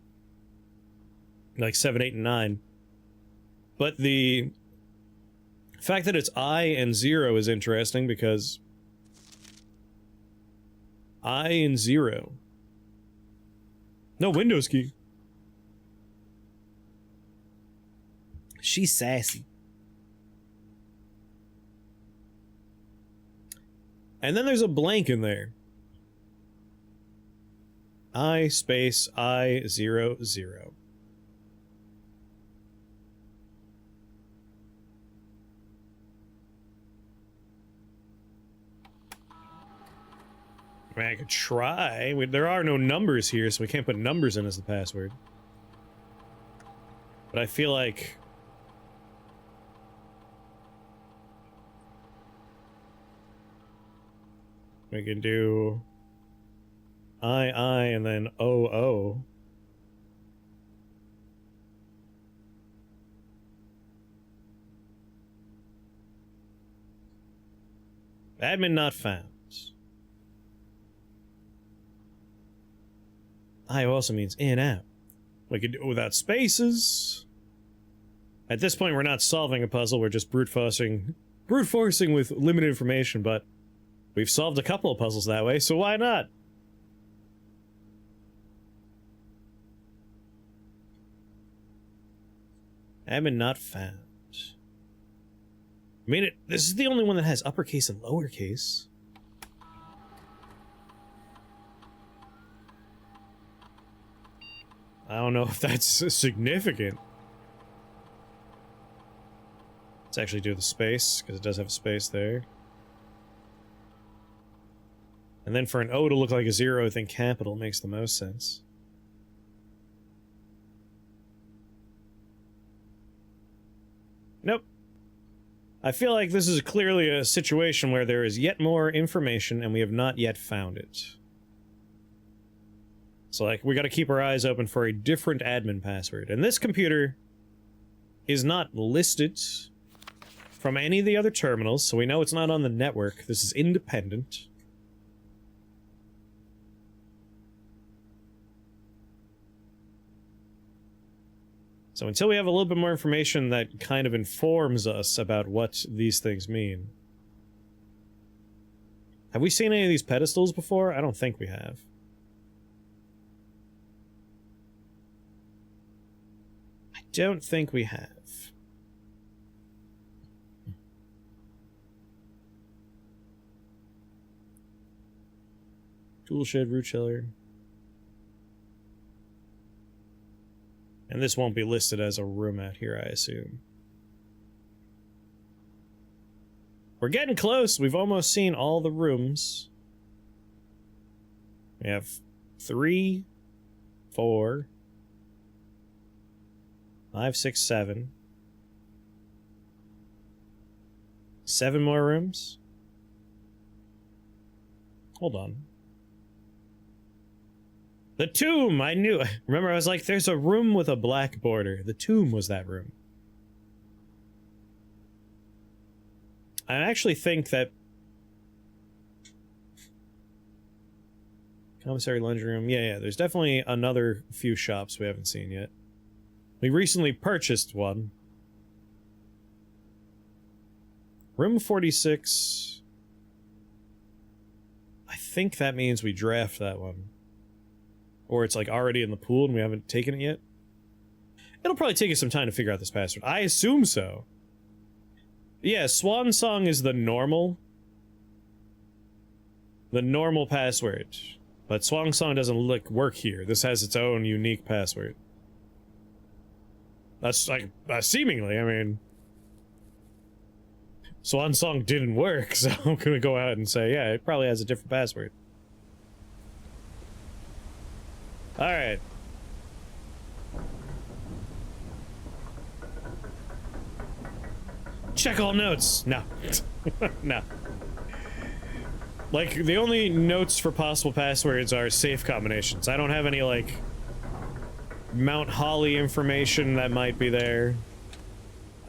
Like 7, 8, and 9. But the fact that it's I and 0 is interesting because I and 0. No Windows key. She's sassy. And then there's a blank in there. I space I 0 0. I mean, I could try. There are no numbers here, so we can't put numbers in as the password. But I feel like we can do I, and then O. Admin not found. I also means in, out. We could do it without spaces. At this point, we're not solving a puzzle, we're just brute forcing with limited information, but we've solved a couple of puzzles that way, so why not? Admin not found. I mean, this is the only one that has uppercase and lowercase. I don't know if that's significant. Let's actually do the space, because it does have a space there. And then for an O to look like a 0, I think capital makes the most sense. Nope. I feel like this is clearly a situation where there is yet more information and we have not yet found it. So, like, we gotta keep our eyes open for a different admin password. And this computer is not listed from any of the other terminals, so we know it's not on the network. This is independent. So until we have a little bit more information that kind of informs us about what these things mean. Have we seen any of these pedestals before? I don't think we have. I don't think we have. Tool shed, root cellar. And this won't be listed as a room out here, I assume. We're getting close. We've almost seen all the rooms. We have 3, 4, 5, 6, 7. 7 more rooms? Hold on. The tomb! I knew. Remember, I was like, there's a room with a black border. The tomb was that room. I actually think that... Commissary lunch room. Yeah, there's definitely another few shops we haven't seen yet. We recently purchased one. Room 46. I think that means we draft that one. Or it's like already in the pool and we haven't taken it yet. It'll probably take us some time to figure out this password. I assume so. Yeah, Swan Song is the normal password. But Swan Song doesn't work here. This has its own unique password. That's like, seemingly, I mean... Swan Song didn't work, so I'm gonna go out and say, yeah, it probably has a different password. Alright. Check all notes! No. No. Like, the only notes for possible passwords are safe combinations. I don't have any, like, Mount Holly information that might be there.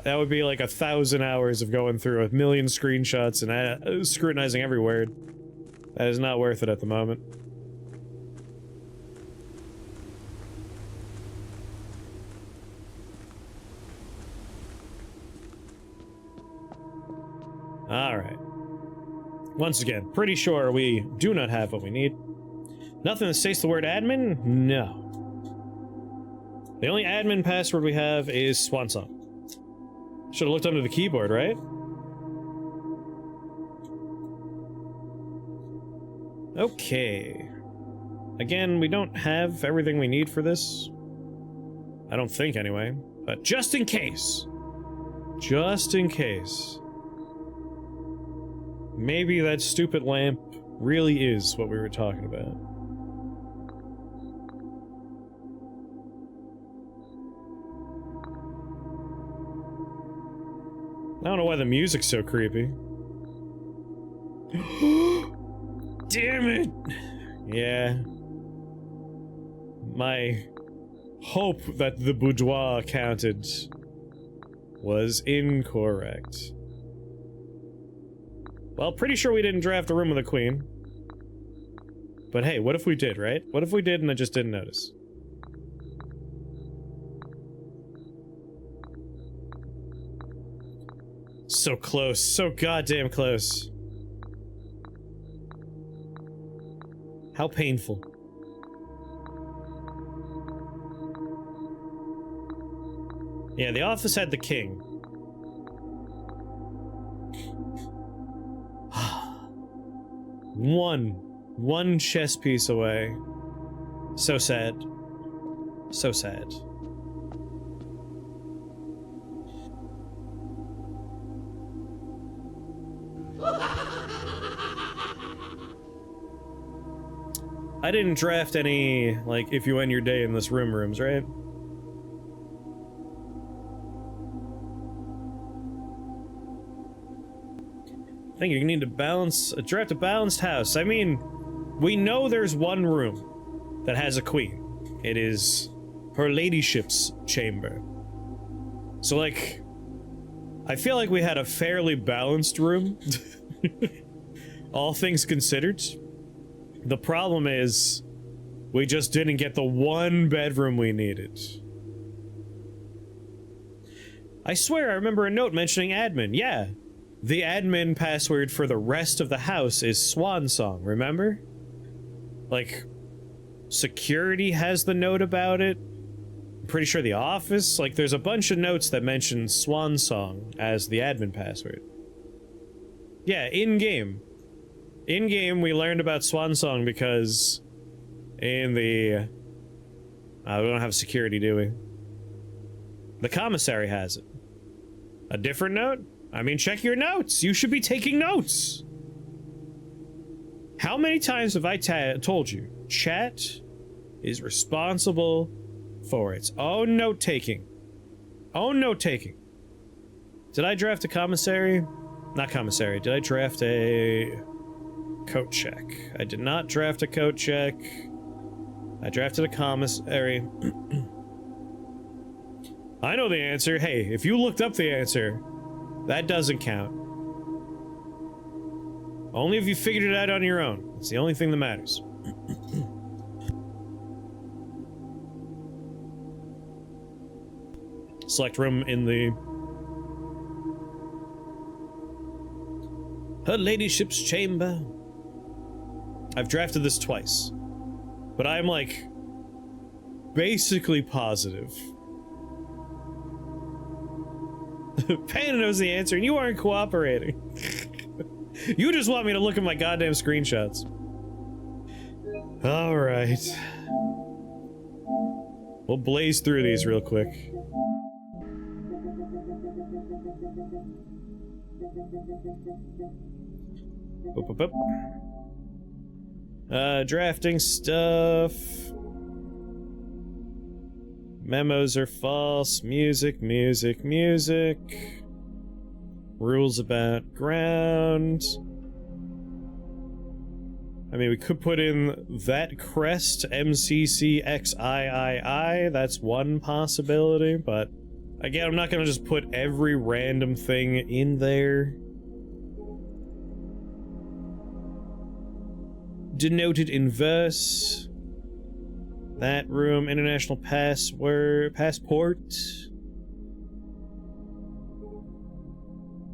That would be like 1,000 hours of going through 1,000,000 screenshots and scrutinizing every word. That is not worth it at the moment. Alright. Once again, pretty sure we do not have what we need. Nothing that states the word admin? No. The only admin password we have is Swansong. Should have looked under the keyboard, right? Okay. Again, we don't have everything we need for this. I don't think, anyway. But just in case. Just in case. Maybe that stupid lamp really is what we were talking about. I don't know why the music's so creepy. Damn it! Yeah. My hope that the boudoir counted was incorrect. Well, pretty sure we didn't draft a room with a queen. But hey, what if we did, right? What if we did and I just didn't notice? So close, so goddamn close. How painful. Yeah, the office had the king. One chess piece away. So sad. So sad. I didn't draft any, like, if you end your day in this rooms, right? I think you need to draft a balanced house. I mean, we know there's one room that has a queen. It is her ladyship's chamber. So, like, I feel like we had a fairly balanced room. All things considered. The problem is, we just didn't get the one bedroom we needed. I swear I remember a note mentioning admin. Yeah. The admin password for the rest of the house is Swan Song, remember? Like, security has the note about it. I'm pretty sure the office, like, there's a bunch of notes that mention Swan Song as the admin password. Yeah, in-game. In-game, we learned about Swan Song because in the... we don't have security, do we? The commissary has it. A different note? I mean, check your notes. You should be taking notes. How many times have I told you? Chat is responsible for its own note-taking. Own note-taking. Did I draft a commissary? Not commissary. Did I draft a coat check? I did not draft a coat check. I drafted a commissary. I know the answer. Hey, if you looked up the answer, that doesn't count. Only if you figured it out on your own. It's the only thing that matters. Select room in the... Her ladyship's chamber. I've drafted this twice. But I'm, like, basically positive. Panda knows the answer, and you aren't cooperating. You just want me to look at my goddamn screenshots. Alright. We'll blaze through these real quick. Boop, boop, boop. Drafting stuff. Memos are false. Music, music, music. Rules about ground. I mean, we could put in that crest, MCCXIII. That's one possibility, but again, I'm not gonna just put every random thing in there. Denoted in verse. That room, international passport.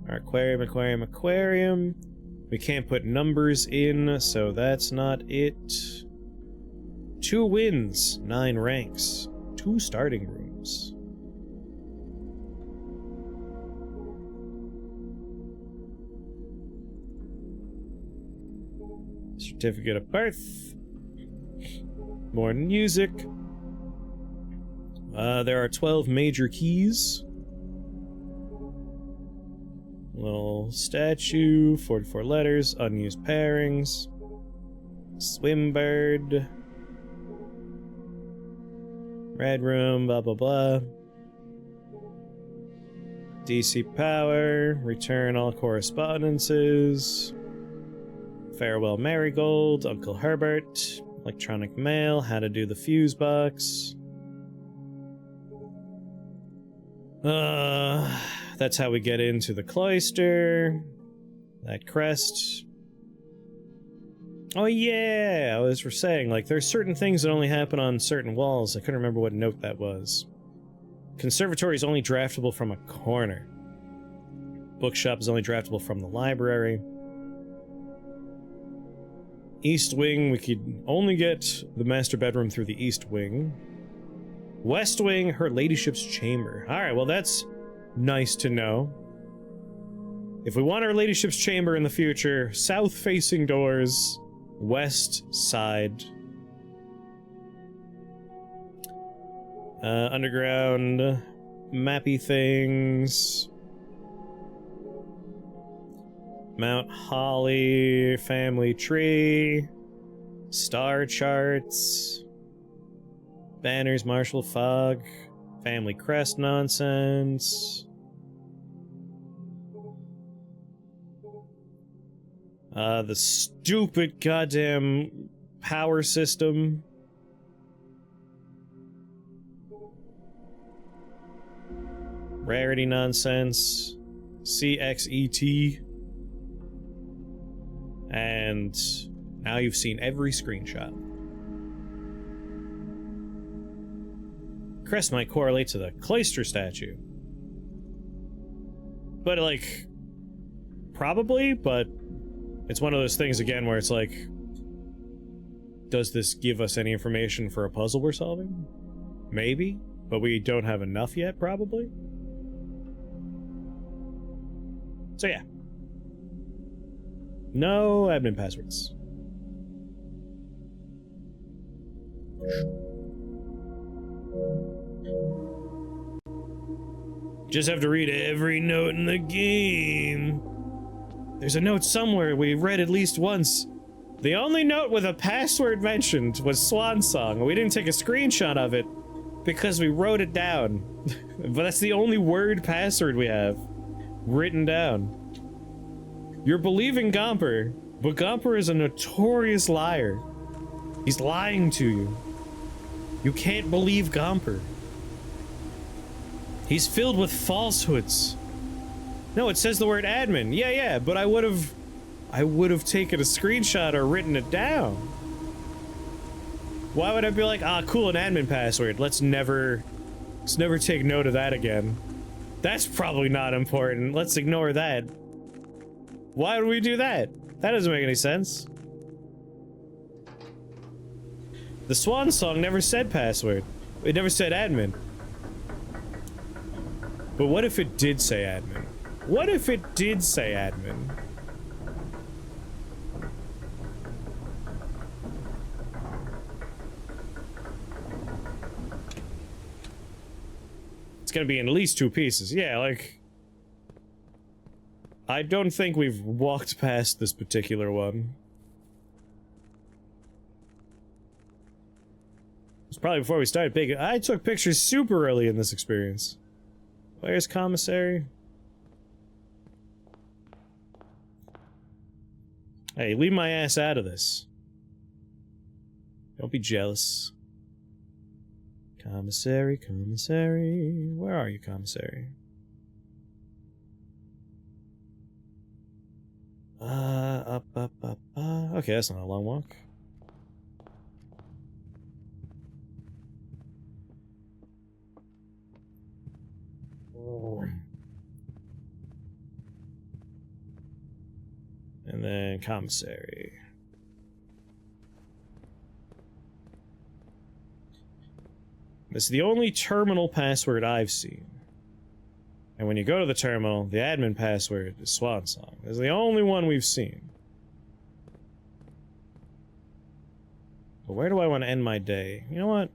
Our aquarium, aquarium, aquarium. We can't put numbers in, so that's not it. 2 wins, 9 ranks, 2 starting rooms. Certificate of birth. More music. There are 12 major keys. Little statue, 44 letters, unused pairings. Swimbird. Red room, blah blah blah. DC power, return all correspondences. Farewell Marigold, Uncle Herbert. Electronic mail, how to do the fuse box. That's how we get into the cloister. That crest. Oh yeah, I was saying, like, there's certain things that only happen on certain walls. I couldn't remember what note that was. Conservatory is only draftable from a corner. Bookshop is only draftable from the library. East wing, we could only get the master bedroom through the east wing. West wing, her ladyship's chamber. Alright, well that's nice to know. If we want our ladyship's chamber in the future, south-facing doors, west side. Underground, mappy things. Mount Holly, family tree, star charts, banners, martial fog, family crest nonsense. The stupid goddamn power system. Rarity nonsense. CXET. And now you've seen every screenshot. Crest might correlate to the cloister statue. But, like, probably, but it's one of those things, again, where it's like, does this give us any information for a puzzle we're solving? Maybe, but we don't have enough yet, probably. So yeah. No admin passwords. Just have to read every note in the game. There's a note somewhere we read at least once. The only note with a password mentioned was Swan Song. We didn't take a screenshot of it because we wrote it down. But that's the only word password we have written down. You're believing Gomper, but Gomper is a notorious liar. He's lying to you. You can't believe Gomper. He's filled with falsehoods. No, it says the word admin. Yeah, but I would have taken a screenshot or written it down. Why would I be like, ah, cool, an admin password. Let's never take note of that again. That's probably not important. Let's ignore that. Why would we do that? That doesn't make any sense. The Swan Song never said password. It never said admin. But what if it did say admin? What if it did say admin? It's gonna be in at least 2 pieces. Yeah, like... I don't think we've walked past this particular one. It's probably before we started big. I took pictures super early in this experience. Player's commissary. Hey, leave my ass out of this. Don't be jealous. Commissary, commissary. Where are you, commissary? Up. Okay, that's not a long walk. And then commissary. This is the only terminal password I've seen. And when you go to the terminal, the admin password is Swan Song. This is the only one we've seen. But where do I want to end my day? You know what?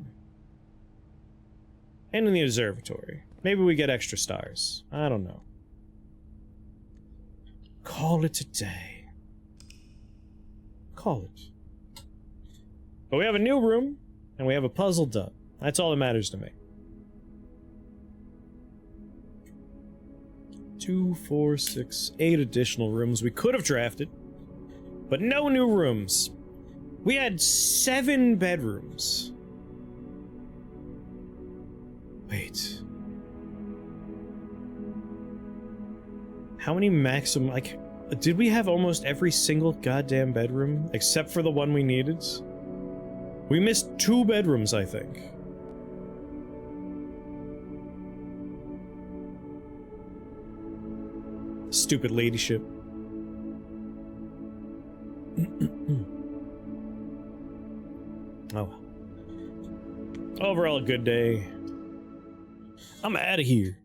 End in the observatory. Maybe we get extra stars. I don't know. Call it a day. Call it. But we have a new room, and we have a puzzle done. That's all that matters to me. 2, 4, 6, 8 additional rooms we could have drafted, but no new rooms. We had 7 bedrooms. Wait. How many maximum, like, did we have almost every single goddamn bedroom except for the one we needed? We missed 2 bedrooms, I think. Stupid ladyship. Oh well. Overall, a good day. I'm out of here.